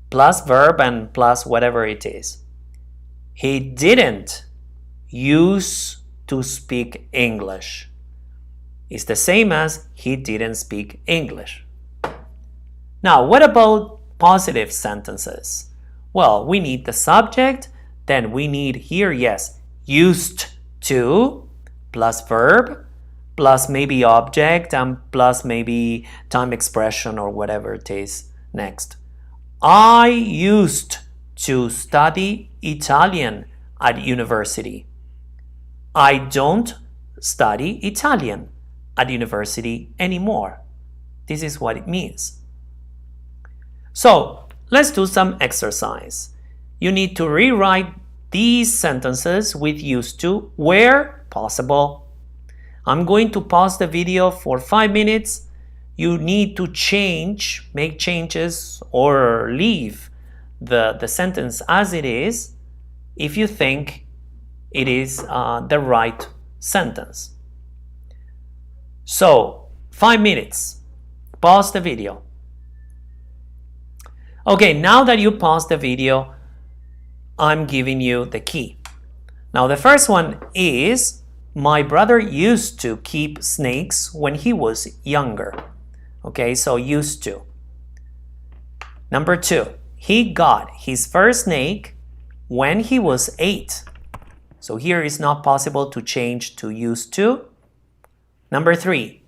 Plus verb and plus whatever it is. He didn't use to speak English. It's the same as he didn't speak English. Now, what about positive sentences? Well, we need the subject, then we need here, yes, used to plus verb, plus maybe object, and plus maybe time expression or whatever it is next. I used to study Italian at university. I don't study Italian at university anymore. This is what it means. So, let's do some exercise. You need to rewrite these sentences with used to where possible. I'm going to pause the video for 5 minutes. You need to make changes or leave the sentence as it is, if you think it is the right sentence. So 5 minutes. Pause the video. Okay, now that you paused the video, I'm giving you the key. Now the first one is, my brother used to keep snakes when he was younger. Okay, so used to. Number 2, he got his first snake when he was 8. So here is not possible to change to used to. Number 3,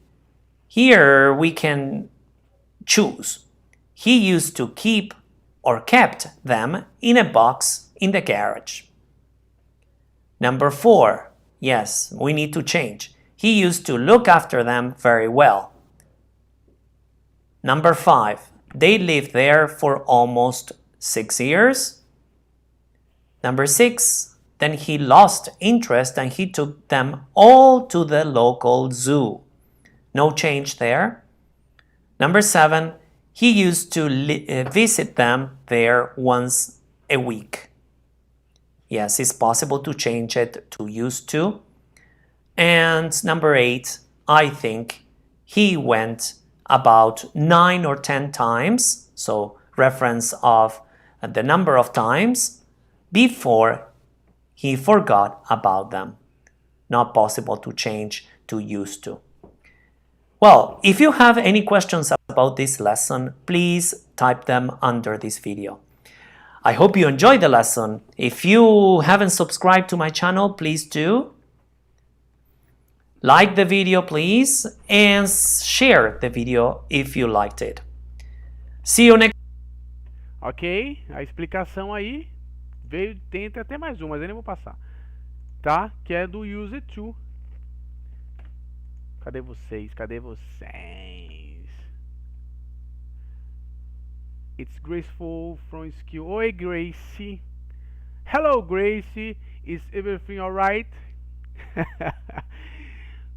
here we can choose. He used to keep or kept them in a box in the garage. Number 4, yes, we need to change. He used to look after them very well. Number 5, they lived there for almost 6 years. Number 6, then he lost interest and he took them all to the local zoo. No change there. Number 7, he used to visit them there once a week. Yes, it's possible to change it to used to. And number 8, I think he went about 9 or 10 times, so reference of the number of times, before he forgot about them. Not possible to change to used to. Well, if you have any questions about this lesson, please type them under this video. I hope you enjoyed the lesson. If you haven't subscribed to my channel, please do. Like the video, please, and share the video if you liked it. See you next. Ok, a explicação aí veio, tem até mais uma, mas eu nem vou passar, tá? Que é do use it to. Cadê vocês? Cadê vocês? It's graceful from skill. Oi, Gracie. Hello, Gracie. Is everything alright?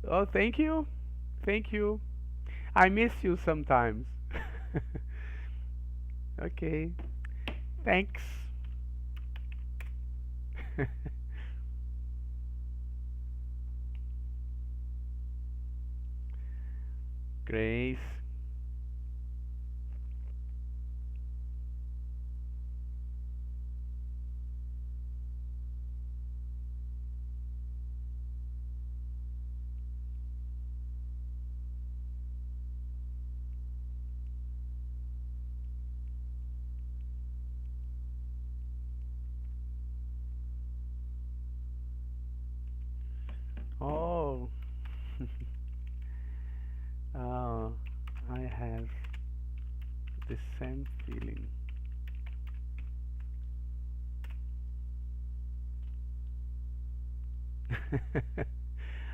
Oh, thank you. Thank you. I miss you sometimes. Okay. Thanks. Grace. Oh. I have the same feeling.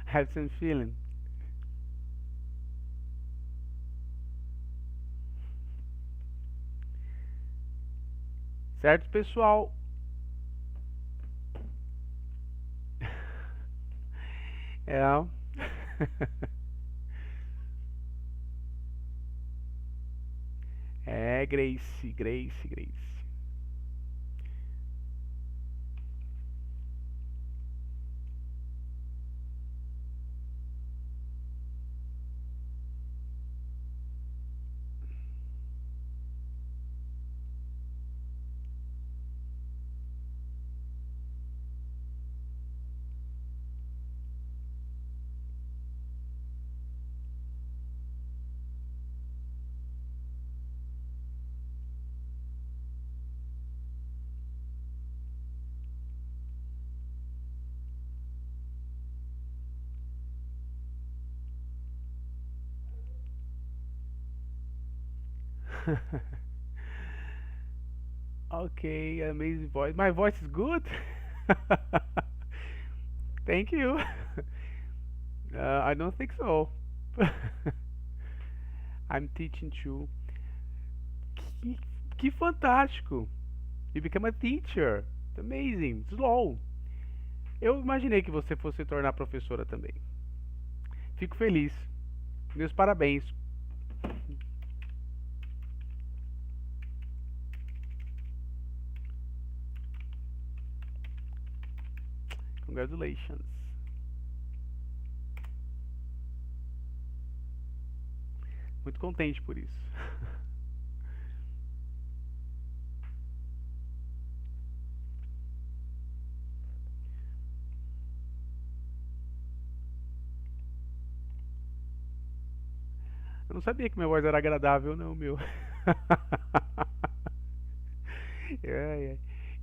Have some feeling. Certo, pessoal? É. É, Grace, Grace, Grace. Okay, amazing voice. My voice is good. Thank you. I don't think so. I'm teaching too. Que fantástico! You become a teacher. It's amazing. Slow. Eu imaginei que você fosse se tornar professora também. Fico feliz. Meus parabéns. Congratulations. Muito contente por isso. Eu não sabia que minha voz era agradável, não, meu.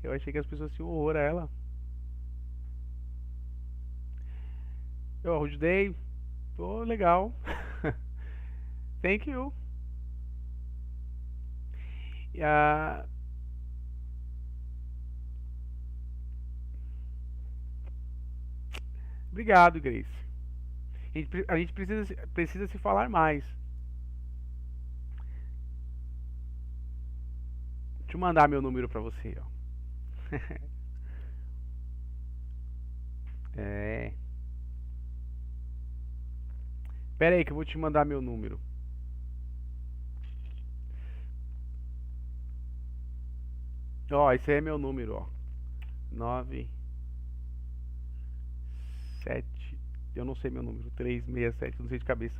Eu achei que as pessoas tinham horror a ela. Eu ajudei. Pô, legal. Thank you. Obrigado, Grace. A gente precisa se falar mais. Deixa eu mandar meu número pra você, ó. É. Pera aí que eu vou te mandar meu número. Ó, esse aí é meu número, ó. 9 7. Eu não sei meu número. 367, não sei de cabeça.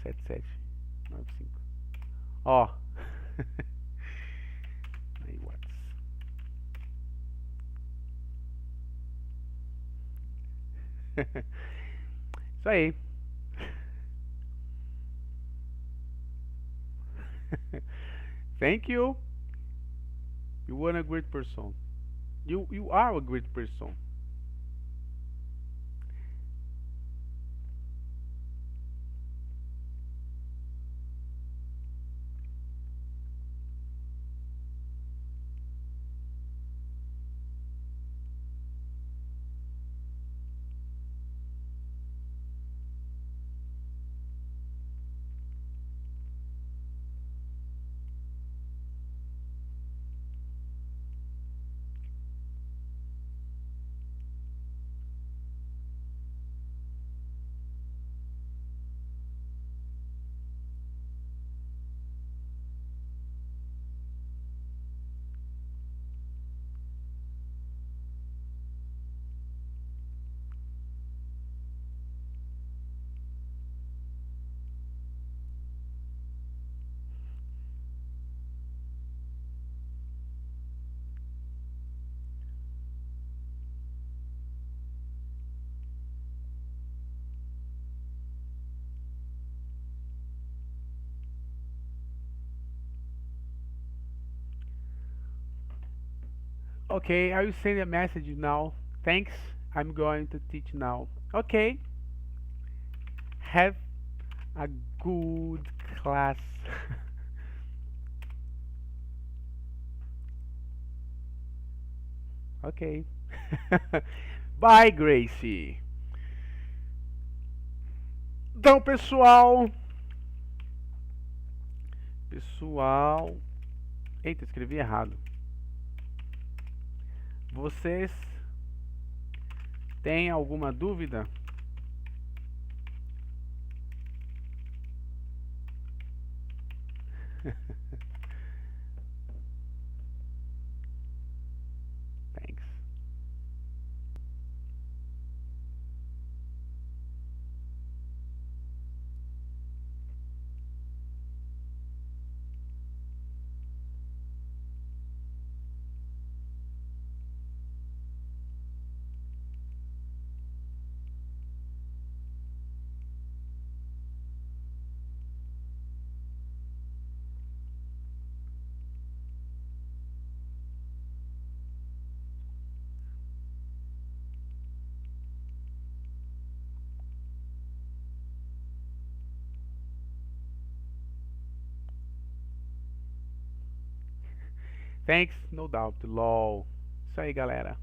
7795. Ó. Aí, what's? Isso aí. Thank you. You are a great person. You are a great person. Okay, I will send a message now. Thanks. I'm going to teach now. Okay. Have a good class. Ok. Bye, Gracie. Então, pessoal. Eita, escrevi errado. Vocês têm alguma dúvida? Thanks. Thanks, no doubt. LOL. Isso aí, galera.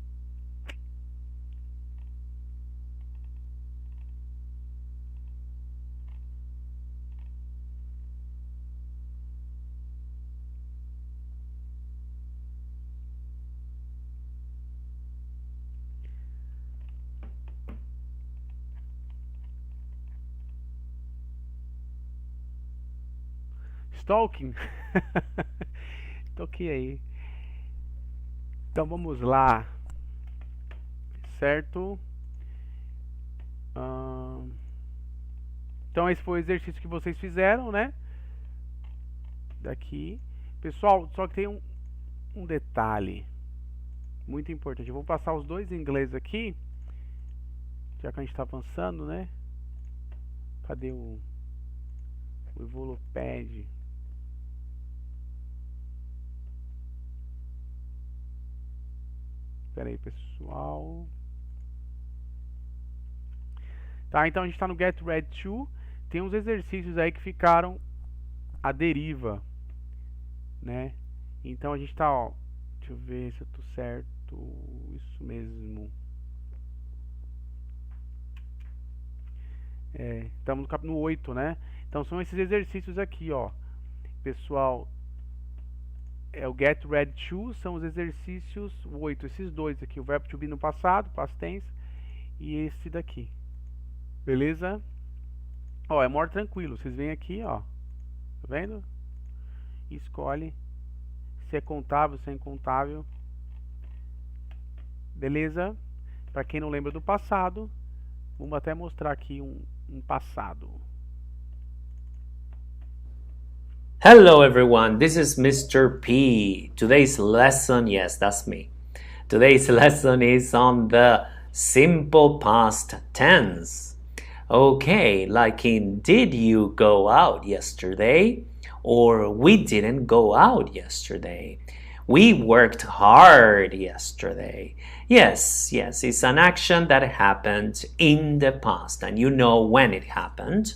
Stalking? Toquei aí. Então vamos lá. certo? Então esse foi o exercício que vocês fizeram, né? Daqui. Pessoal, só que tem um detalhe muito importante. Eu vou passar os dois em inglês aqui, já que a gente está avançando, né? Cadê o Evolupad? Espera aí, pessoal. Tá, então a gente está no Get Ready To. Tem uns exercícios aí que ficaram à deriva, né? Então a gente tá, ó, deixa eu ver se eu tô certo. Isso mesmo. Estamos no 8, né? Então são esses exercícios aqui, ó. Pessoal, o Get Ready To são os exercícios 8. Esses dois aqui, o verbo to be no passado, past tense, e esse daqui. Beleza? Ó, é more tranquilo. Vocês vêm aqui, ó. Tá vendo? Escolhe se é contável, se é incontável. Beleza? Para quem não lembra do passado, vamos até mostrar aqui um passado. Hello everyone, this is Mr. P. Today's lesson, yes, that's me. Today's lesson is on the simple past tense. Okay, like in did you go out yesterday? Or we didn't go out yesterday. We worked hard yesterday. Yes, it's an action that happened in the past and you know when it happened.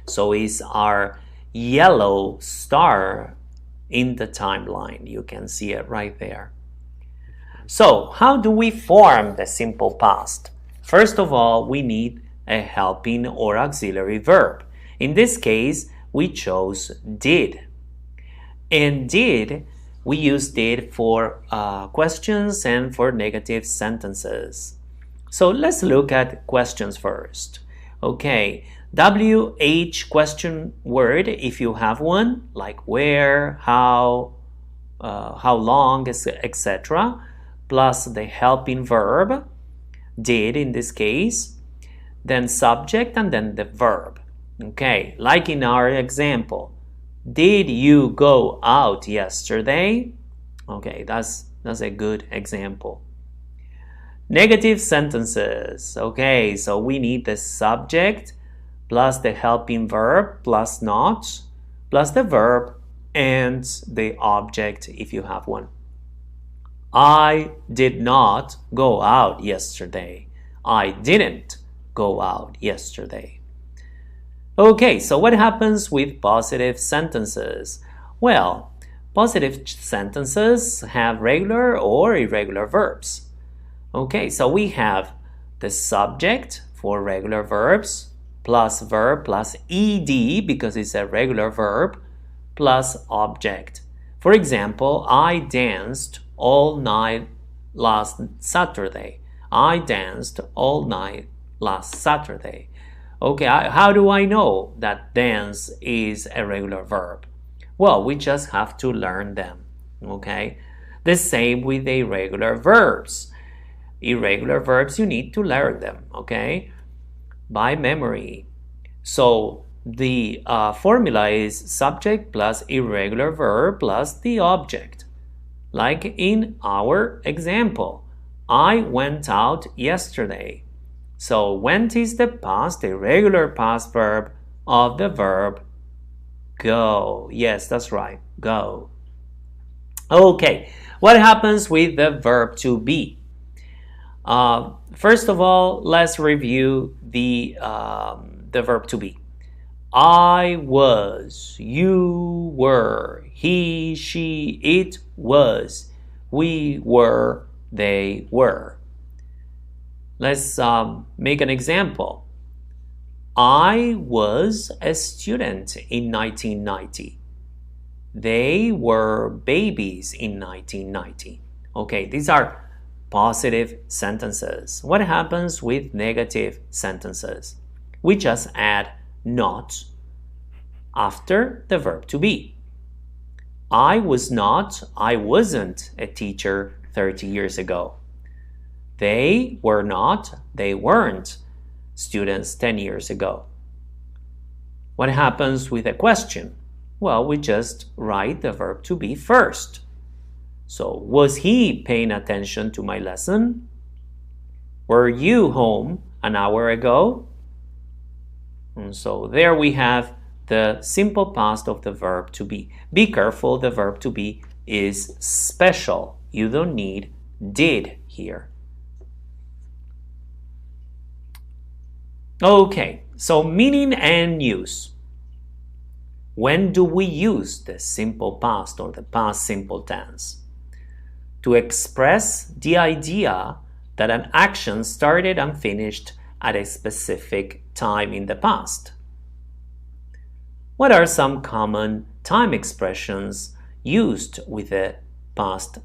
So it's our yellow star in the timeline. You can see it right there. So, how do we form the simple past? First of all, we need a helping or auxiliary verb. In this case, we chose did. And did, we use did for questions and for negative sentences. So let's look at questions first. Okay, WH question word, if you have one, like where, how long, etc., plus the helping verb, did in this case, then subject and then the verb. Okay, like in our example, did you go out yesterday? Okay, that's a good example. Negative sentences. Okay, so we need the subject plus the helping verb plus not plus the verb and the object if you have one. I did not go out yesterday. I didn't go out yesterday. Okay, so what happens with positive sentences? Well, positive sentences have regular or irregular verbs. Okay, so we have the subject for regular verbs plus verb plus ed because it's a regular verb plus object. For example, I danced all night last Saturday. I danced all night last Saturday. Okay, how do I know that dance is a regular verb? Well, we just have to learn them. Okay, the same with the irregular verbs. Irregular verbs, you need to learn them, okay, by memory. So the formula is subject plus irregular verb plus the object. Like in our example, I went out yesterday. So went is the past, irregular past verb of the verb go. Yes, that's right, go. Okay, what happens with the verb to be? First of all, let's review the verb to be. I was, you were, he, she, it was, we were, they were. Let's make an example. I was a student in 1990. They were babies in 1990. Okay, these are positive sentences. What happens with negative sentences? We just add not after the verb to be. I was not, I wasn't a teacher 30 years ago. They were not, they weren't students 10 years ago. What happens with a question? Well, we just write the verb to be first. So, was he paying attention to my lesson? Were you home an hour ago? And so there we have the simple past of the verb to be. Be careful, the verb to be is special. You don't need did here. Okay, so meaning and use. When do we use the simple past or the past simple tense? To express the idea that an action started and finished at a specific time in the past. What are some common time expressions used with the past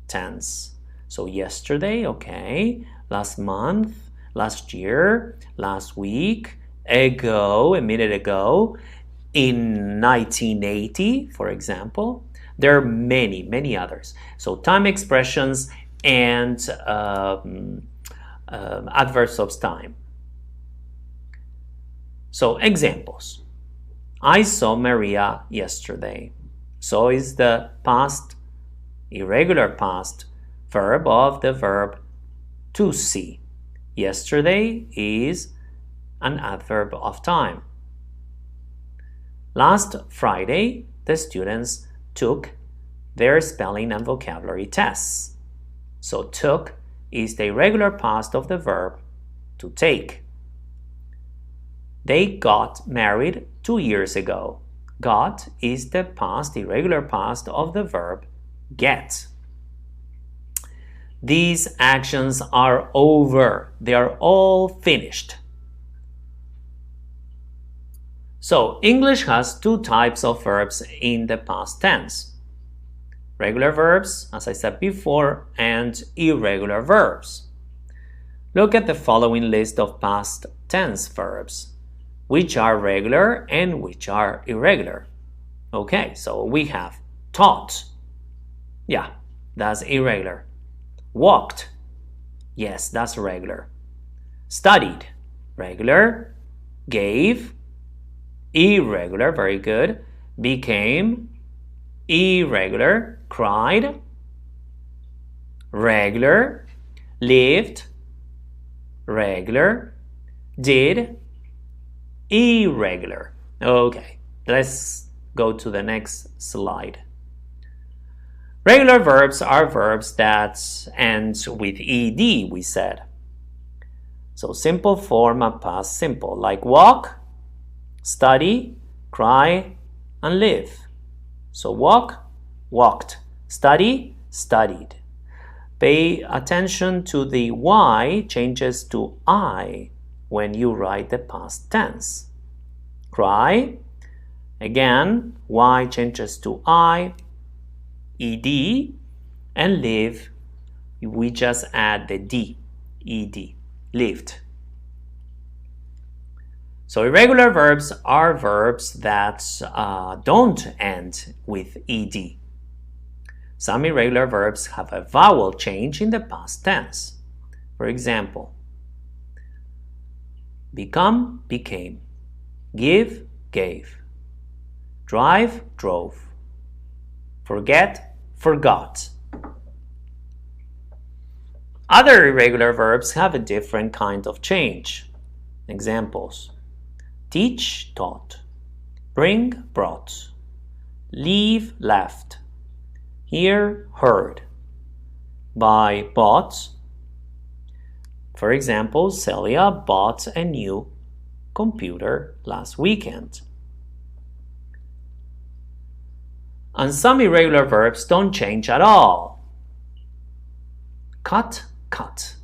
tense? So yesterday, okay, last month, last year, last week, ago, a minute ago, in 1980, for example. There are many, many others. So time expressions and adverbs of time. So examples. I saw Maria yesterday. So is the past, irregular past verb of the verb to see. Yesterday is an adverb of time. Last Friday, the students took their spelling and vocabulary tests. So took is the irregular past of the verb to take. They got married 2 years ago. Got is the past, irregular past of the verb get. These actions are over. They are all finished. So English has two types of verbs in the past tense. Regular verbs, as I said before, and irregular verbs. Look at the following list of past tense verbs, which are regular and which are irregular. Okay, so we have taught. Yeah, that's irregular. Walked. Yes, that's regular. Studied. Regular. Gave. Irregular, very good. Became. Irregular. Cried. Regular. Lived. Regular. Did. Irregular. Okay, let's go to the next slide. Regular verbs are verbs that end with ed, we said. So simple form of past simple, like walk, study, cry, and live. So walk, walked. Study, studied. Pay attention to the y changes to I when you write the past tense. Cry, again, y changes to I, ed, and live, we just add the d, ed, lived. So irregular verbs are verbs that don't end with ed. Some irregular verbs have a vowel change in the past tense. For example, become, became, give, gave, drive, drove, forget, forgot. Other irregular verbs have a different kind of change. Examples: teach, taught, bring, brought, leave, left, hear, heard, buy, bought. For example, Celia bought a new computer last weekend. And some irregular verbs don't change at all. Cut, cut,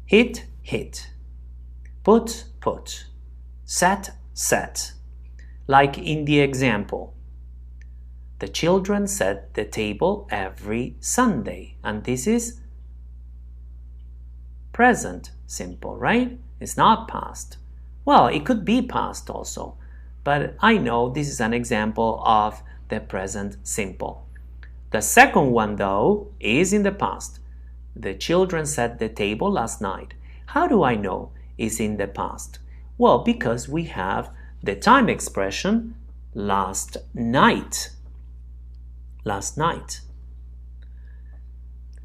hit, hit, put, put, set, set. Like in the example, the children set the table every Sunday. And this is present simple, right? It's not past. Well, it could be past also, but I know this is an example of the present simple. The second one, though, is in the past. The children set the table last night. How do I know it's in the past? Well, because we have the time expression last night. Last night.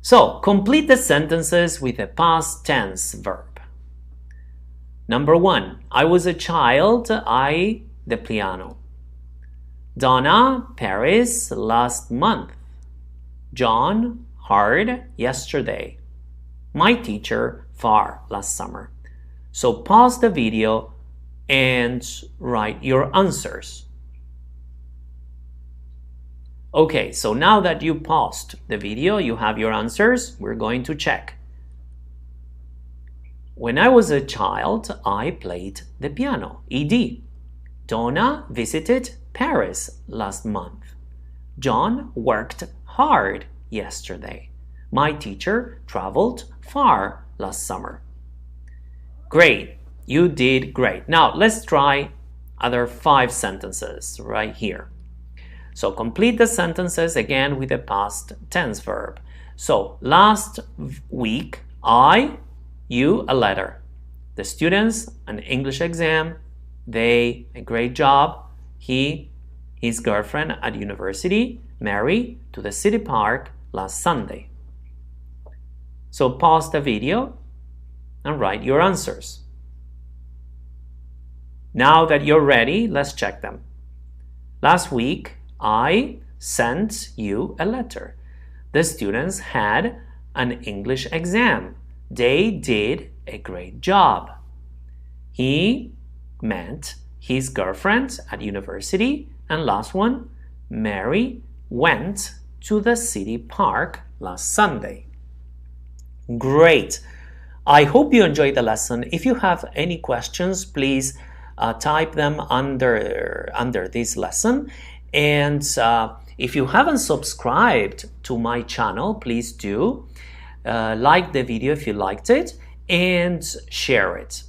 So, complete the sentences with a past tense verb. Number 1. I was a child, the piano. Donna, Paris, last month. John, hard, yesterday. My teacher, far, last summer. So pause the video and write your answers. Okay, so now that you paused the video, you have your answers. We're going to check. When I was a child, I played the piano. ED. Donna visited Paris last month. John worked hard yesterday. My teacher traveled far last summer. Great, you did great. Now let's try other 5 sentences right here. So complete the sentences again with the past tense verb. So last week, you a letter. The students, an English exam. They, a great job. He, his girlfriend at university. Mary, to the city park last Sunday. So pause the video and write your answers. Now that you're ready, let's check them. Last week, I sent you a letter. The students had an English exam. They did a great job. He met his girlfriend at university. And last one, Mary went to the city park last Sunday. Great! I hope you enjoyed the lesson. If you have any questions, please type them under this lesson. And if you haven't subscribed to my channel, please do. Like the video if you liked it and share it.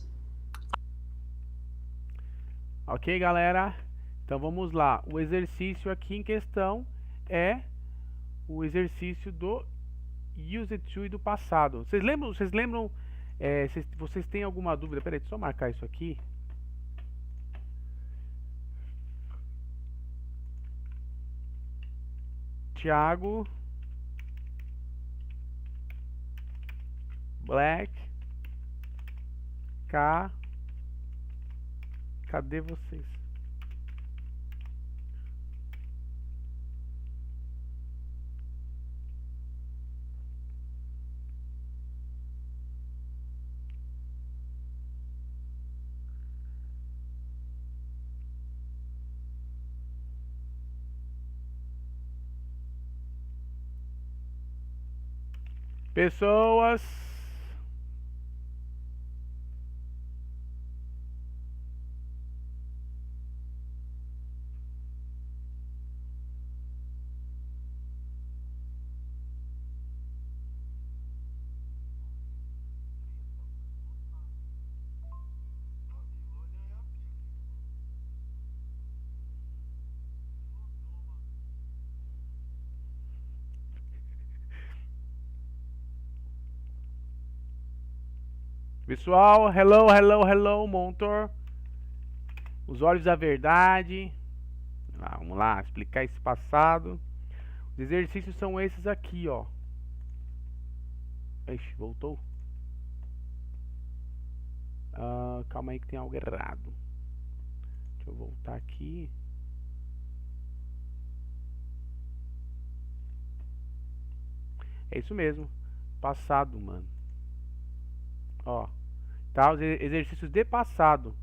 Ok, galera? Então vamos lá. O exercício aqui em questão é o exercício do used to e do passado. Vocês lembram? Vocês têm alguma dúvida? Peraí, deixa eu só marcar isso aqui. Thiago Black cadê vocês? Pessoas, pessoal, hello, Montor. Os olhos da verdade. Vamos lá, explicar esse passado. Os exercícios são esses aqui, ó. Ixi, voltou. Calma aí que tem algo errado. Deixa eu voltar aqui. É isso mesmo. Passado, mano. Ó, tá? Os exercícios de passado.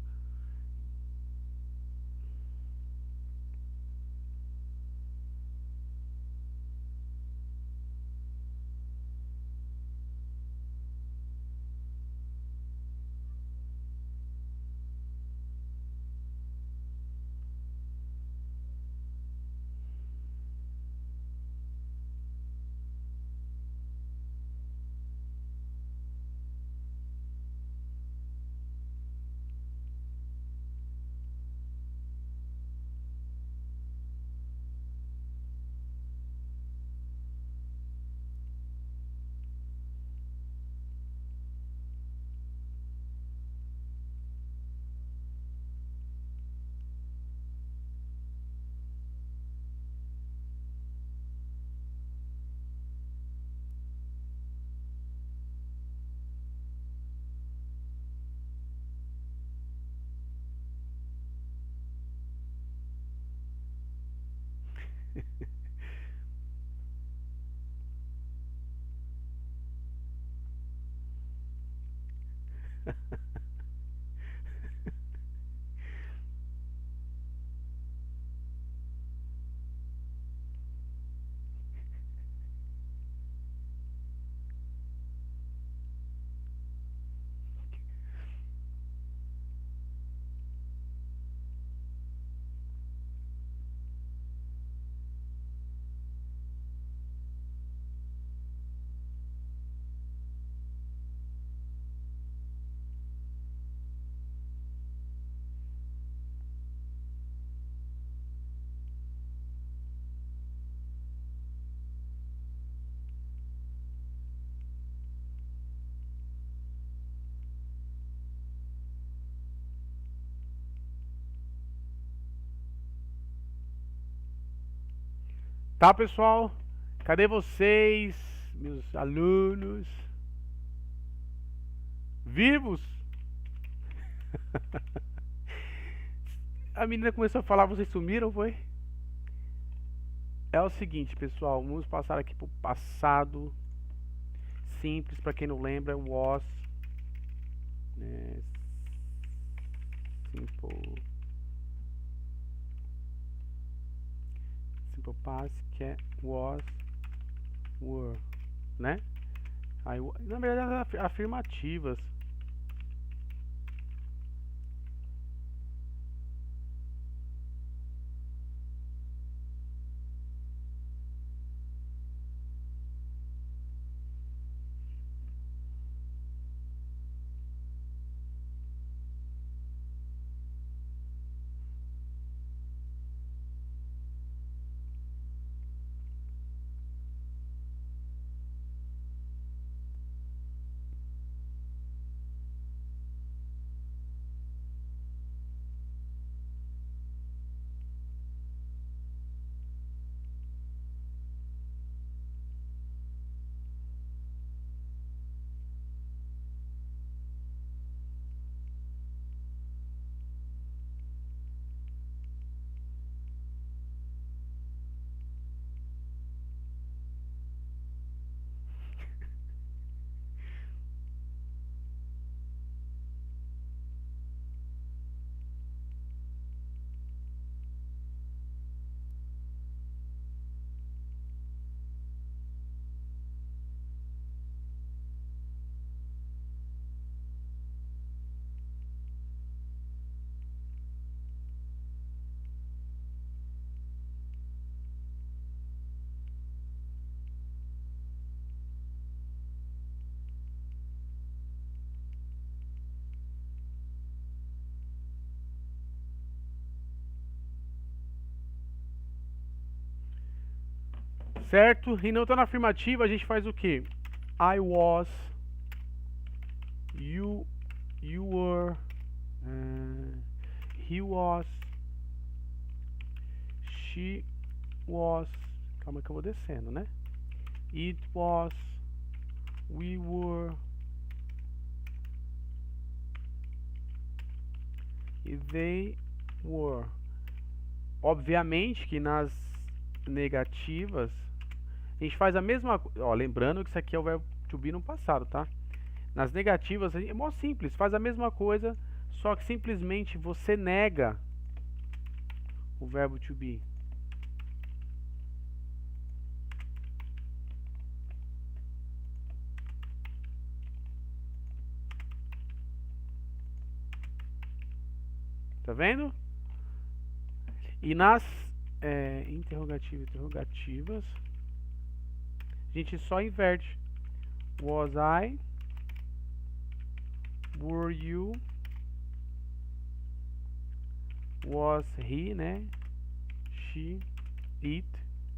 Tá, pessoal? Cadê vocês, meus alunos? Vivos? A menina começou a falar, vocês sumiram, foi? É o seguinte, pessoal, vamos passar aqui pro passado simples, para quem não lembra, was, né? Simple past, que é was, were, né? Aí, na verdade, afirmativas. Certo? E não tá na afirmativa, a gente faz o quê? I was, you were, he was, she was, calma que eu vou descendo, né? It was, we were, e they were. Obviamente que nas negativas a gente faz a mesma coisa. Ó, lembrando que isso aqui é o verbo to be no passado, tá? Nas negativas é mó simples, faz a mesma coisa, só que simplesmente você nega o verbo to be. Tá vendo? E nas interrogativas, a gente só inverte. Was I? Were you? Was he, né? She, it.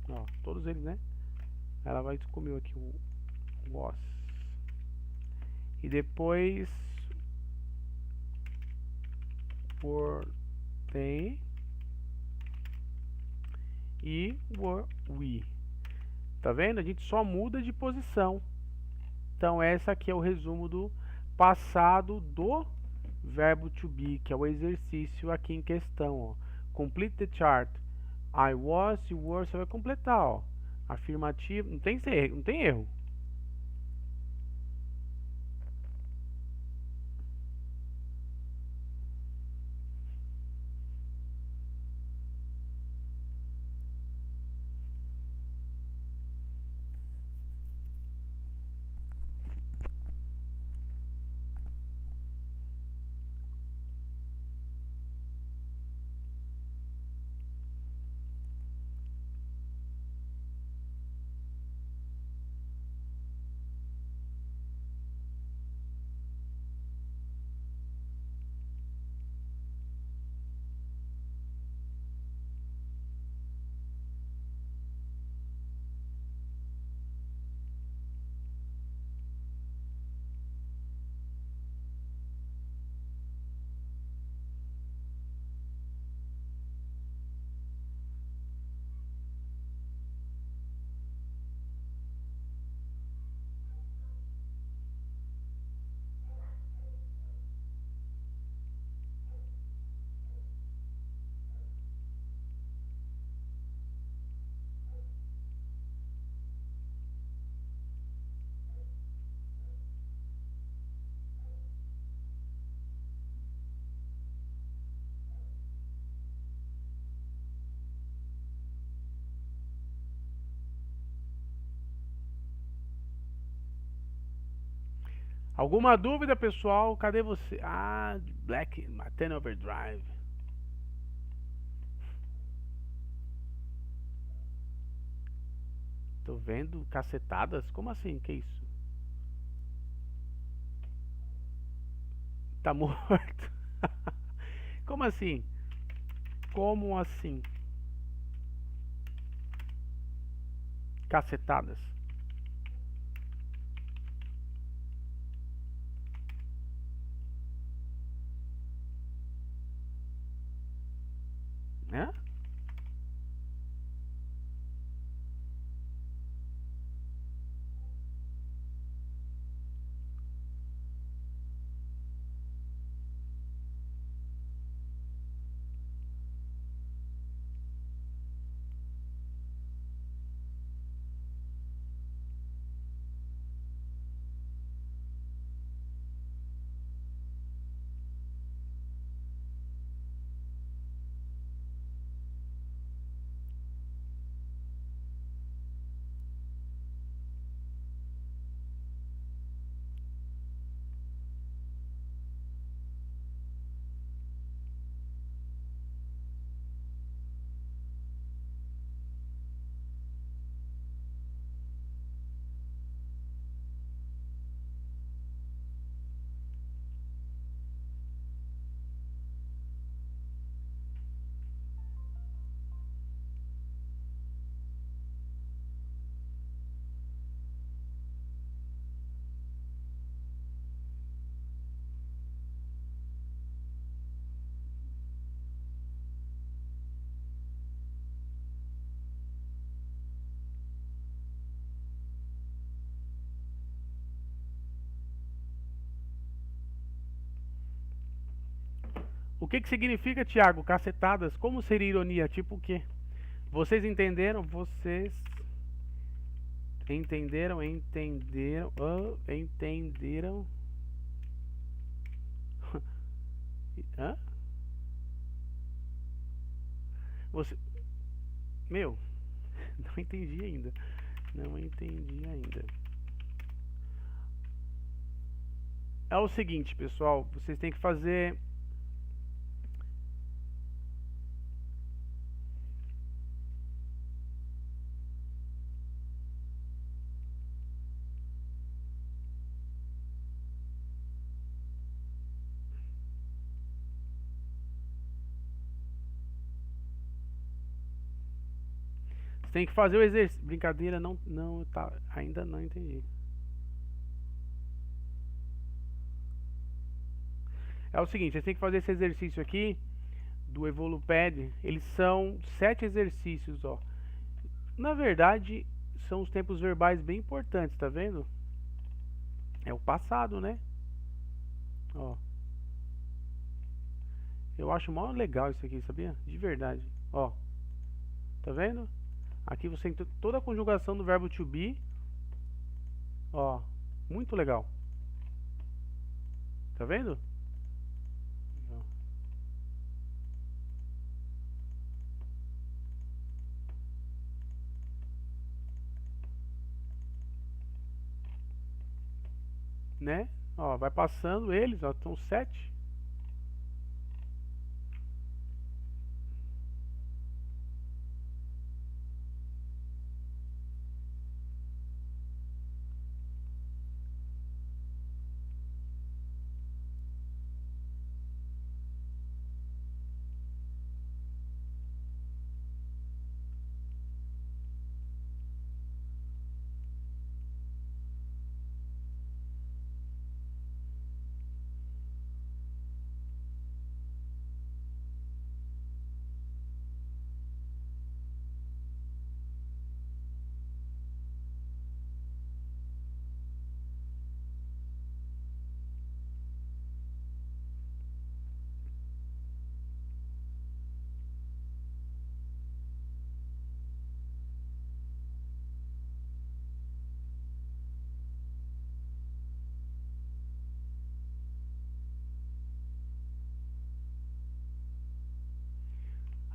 Ó, todos eles, né? Ela vai comer aqui o was. E depois were they e were we. Tá vendo? A gente só muda de posição. Então essa aqui é o resumo do passado do verbo to be, que é o exercício aqui em questão, ó. Complete the chart. I was, you were, você vai completar, ó. Afirmativo, não tem erro. Alguma dúvida, pessoal? Cadê você? Ah, Black Matando Overdrive. Tô vendo cacetadas? Como assim? Que isso? Tá morto? Como assim? Como assim? Cacetadas. Né? O que significa, Thiago? Cacetadas? Como seria ironia? Tipo o quê? Vocês entenderam? Vocês entenderam? Entenderam? Entenderam? Hã? Você... Meu, não entendi ainda. Não entendi ainda. É o seguinte, pessoal. Vocês têm que fazer... Tem que fazer o exercício. Brincadeira, não, tá, ainda não entendi. É o seguinte, vocês têm que fazer esse exercício aqui do Evolupad. Eles são 7 exercícios, ó. Na verdade, são os tempos verbais bem importantes, tá vendo? É o passado, né? Ó. Eu acho mó legal isso aqui, sabia? De verdade. Ó. Tá vendo? Aqui você tem toda a conjugação do verbo to be. Ó, muito legal. Tá vendo? Ó. Né? Ó, vai passando eles, ó, estão 7.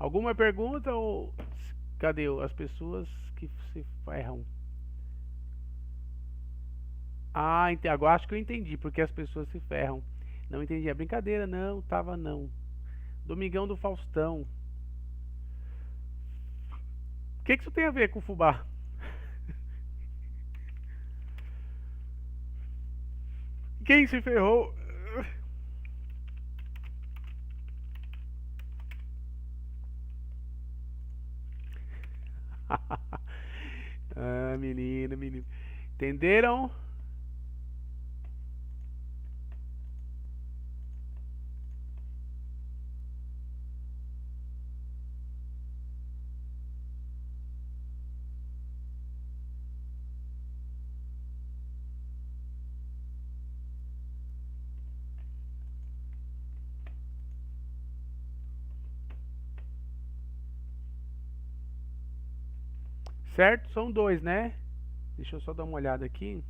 Alguma pergunta ou cadê as pessoas que se ferram? Ah, agora acho que eu entendi porque as pessoas se ferram. Não entendi. É brincadeira, não, tava não. Domingão do Faustão. O que isso tem a ver com fubá? Quem se ferrou? Ah, menina, menina. Entenderam? Certo? São dois, né? Deixa eu só dar uma olhada aqui.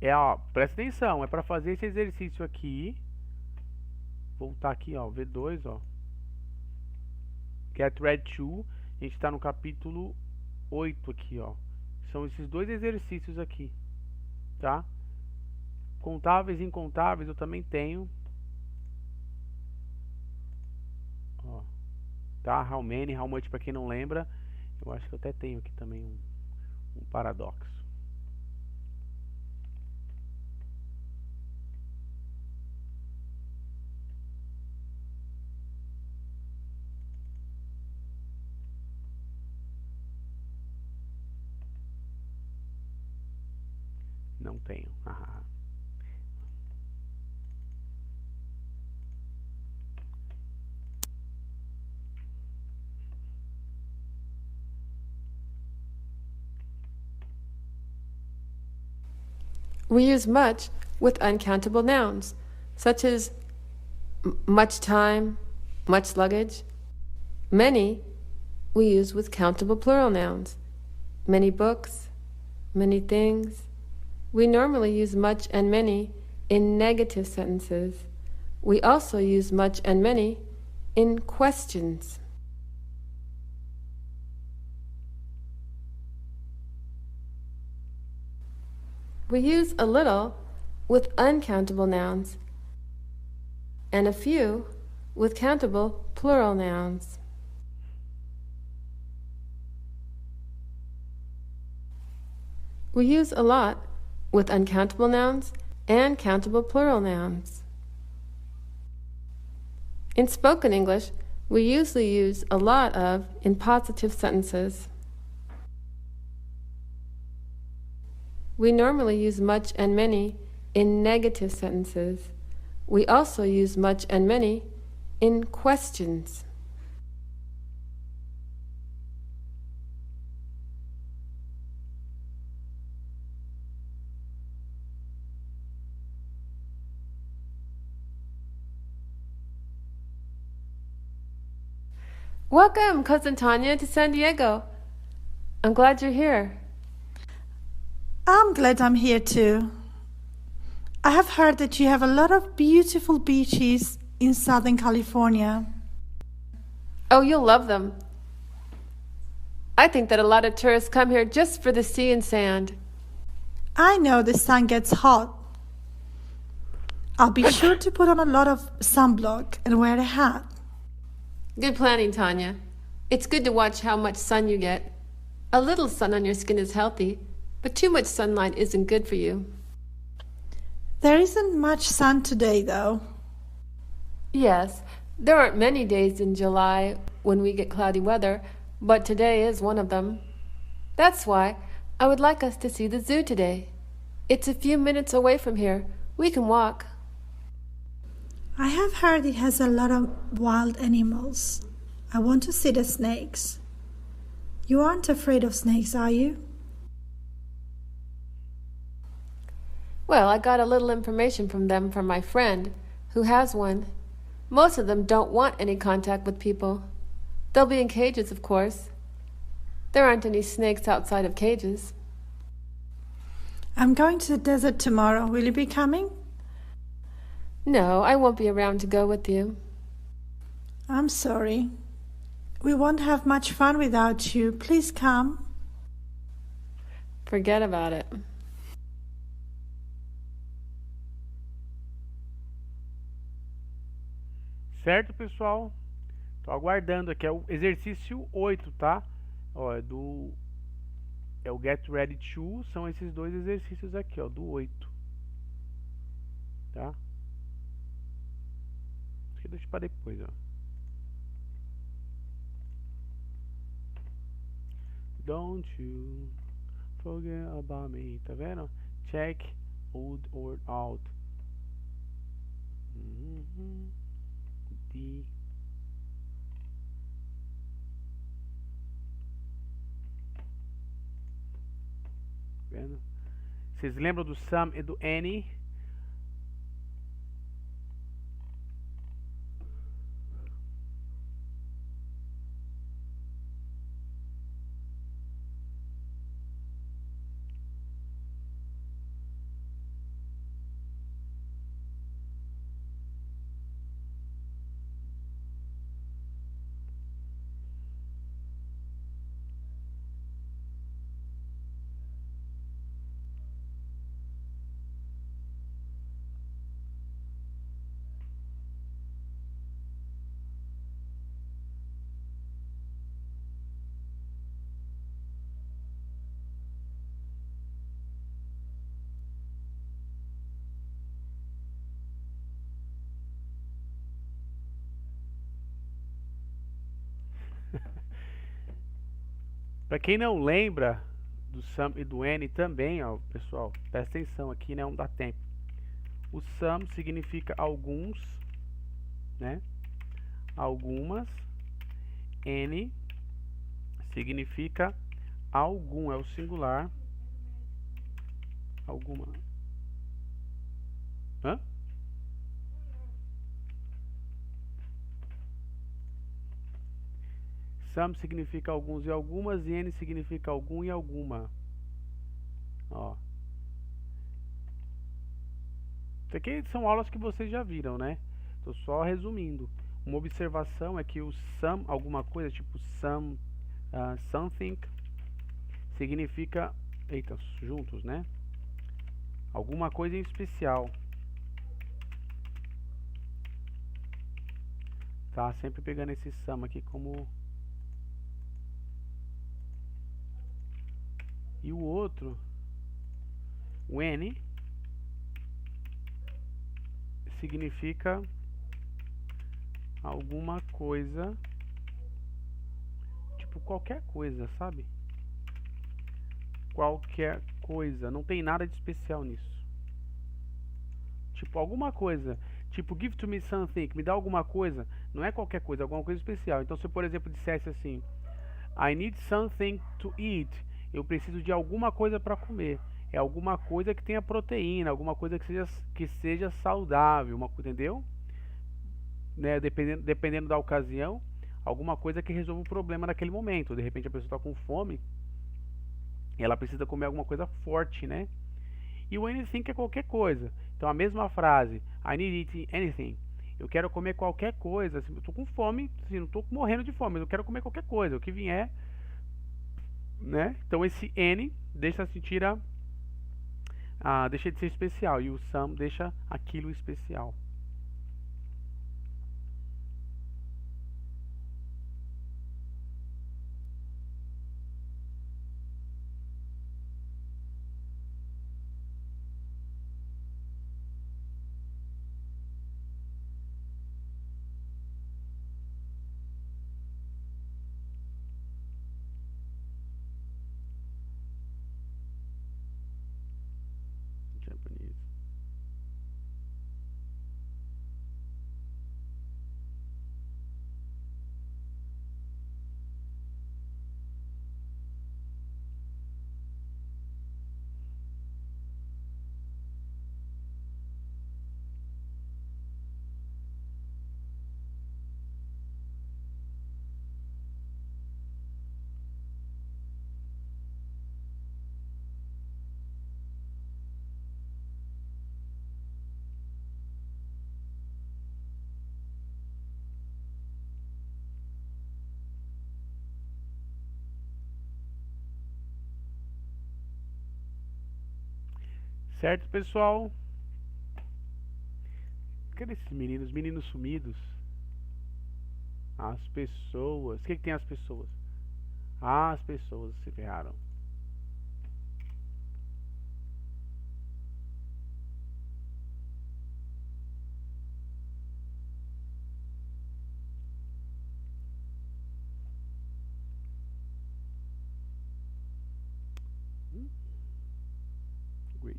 Ó, presta atenção, é para fazer esse exercício aqui. Voltar aqui, ó, V2, ó. Get ready to. A gente tá no capítulo 8 aqui, ó. São esses dois exercícios aqui, tá? Contáveis e incontáveis eu também tenho. Ó, tá? How many, how much, para quem não lembra. Eu acho que eu até tenho aqui também um paradoxo. Não tenho. Ah. We use much with uncountable nouns, such as much time, much luggage. Many we use with countable plural nouns, many books, many things. We normally use much and many in negative sentences. We also use much and many in questions. We use a little with uncountable nouns and a few with countable plural nouns. We use a lot with uncountable nouns and countable plural nouns. In spoken English, we usually use a lot of in positive sentences. We normally use much and many in negative sentences. We also use much and many in questions. Welcome, Cousin Tanya, to San Diego. I'm glad you're here. I'm glad I'm here too. I have heard that you have a lot of beautiful beaches in Southern California. Oh, you'll love them. I think that a lot of tourists come here just for the sea and sand. I know the sun gets hot. I'll be sure to put on a lot of sunblock and wear a hat. Good planning, Tanya. It's good to watch how much sun you get. A little sun on your skin is healthy, but too much sunlight isn't good for you. There isn't much sun today, though. Yes, there aren't many days in July when we get cloudy weather, but today is one of them. That's why I would like us to see the zoo today. It's a few minutes away from here. We can walk. I have heard it has a lot of wild animals. I want to see the snakes. You aren't afraid of snakes, are you? Well, I got a little information from them from my friend, who has one. Most of them don't want any contact with people. They'll be in cages, of course. There aren't any snakes outside of cages. I'm going to the desert tomorrow. Will you be coming? No, I won't be around to go with you. I'm sorry. We won't have much fun without you. Please come. Forget about it. Certo, pessoal? Tô aguardando aqui. É o exercício 8, tá? Ó, é o Get Ready To. São esses dois exercícios aqui, ó, do 8. Tá? Acho que deixa pra depois, ó. Don't you forget about me. Tá vendo? Check old or out. D. Vendo? Vocês lembram do some e do any? Para quem não lembra do some e do any também, ó, pessoal, presta atenção aqui, né? Não dá tempo. O some significa alguns, né? Algumas. Any significa algum, é o singular. Alguma. Hã? Some significa alguns e algumas, e N significa algum e alguma. Ó. Isso aqui são aulas que vocês já viram, né? Tô só resumindo. Uma observação é que o some, alguma coisa, tipo some, something, significa, eita, juntos, né? Alguma coisa em especial. Tá? Sempre pegando esse some aqui como... E o outro, o N, significa alguma coisa, tipo qualquer coisa, sabe? Qualquer coisa, não tem nada de especial nisso. Tipo alguma coisa, tipo give to me something, me dá alguma coisa, não é qualquer coisa, alguma coisa especial. Então se eu, por exemplo, dissesse assim, I need something to eat, eu preciso de alguma coisa para comer. É alguma coisa que tenha proteína, alguma coisa que seja saudável, entendeu? Né? Dependendo da ocasião, alguma coisa que resolva o problema naquele momento. De repente a pessoa está com fome e ela precisa comer alguma coisa forte, né? E o anything é qualquer coisa. Então a mesma frase, I need to eat anything. Eu quero comer qualquer coisa. Assim, eu tô com fome, assim, não tô morrendo de fome, mas eu quero comer qualquer coisa. O que vier, né? Então esse N deixa deixa de ser especial, e o some deixa aquilo especial. Japanese. Certo, pessoal? Cadê esses meninos? Meninos sumidos. As pessoas. O que tem as pessoas? As pessoas se ferraram. Great.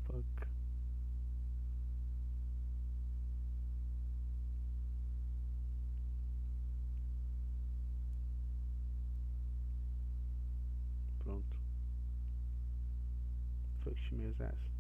Fuck. Pronto. Fuck meus ass.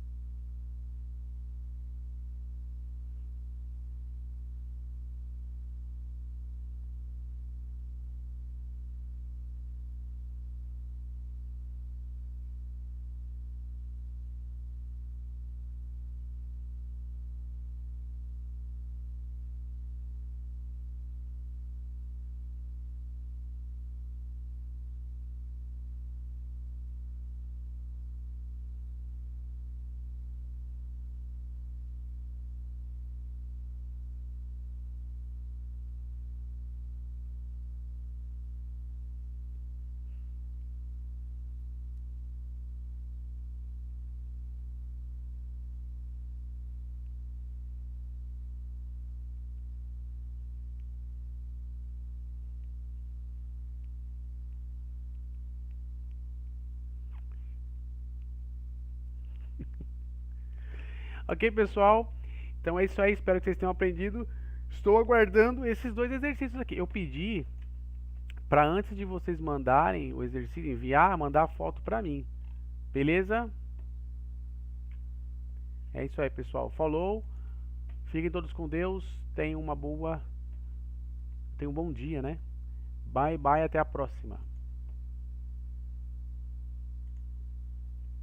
Ok, pessoal? Então é isso aí, espero que vocês tenham aprendido. Estou aguardando esses dois exercícios aqui. Eu pedi para antes de vocês mandarem o exercício, enviar, mandar a foto para mim. Beleza? É isso aí, pessoal. Falou. Fiquem todos com Deus. Tenham um bom dia, né? Bye, bye, até a próxima.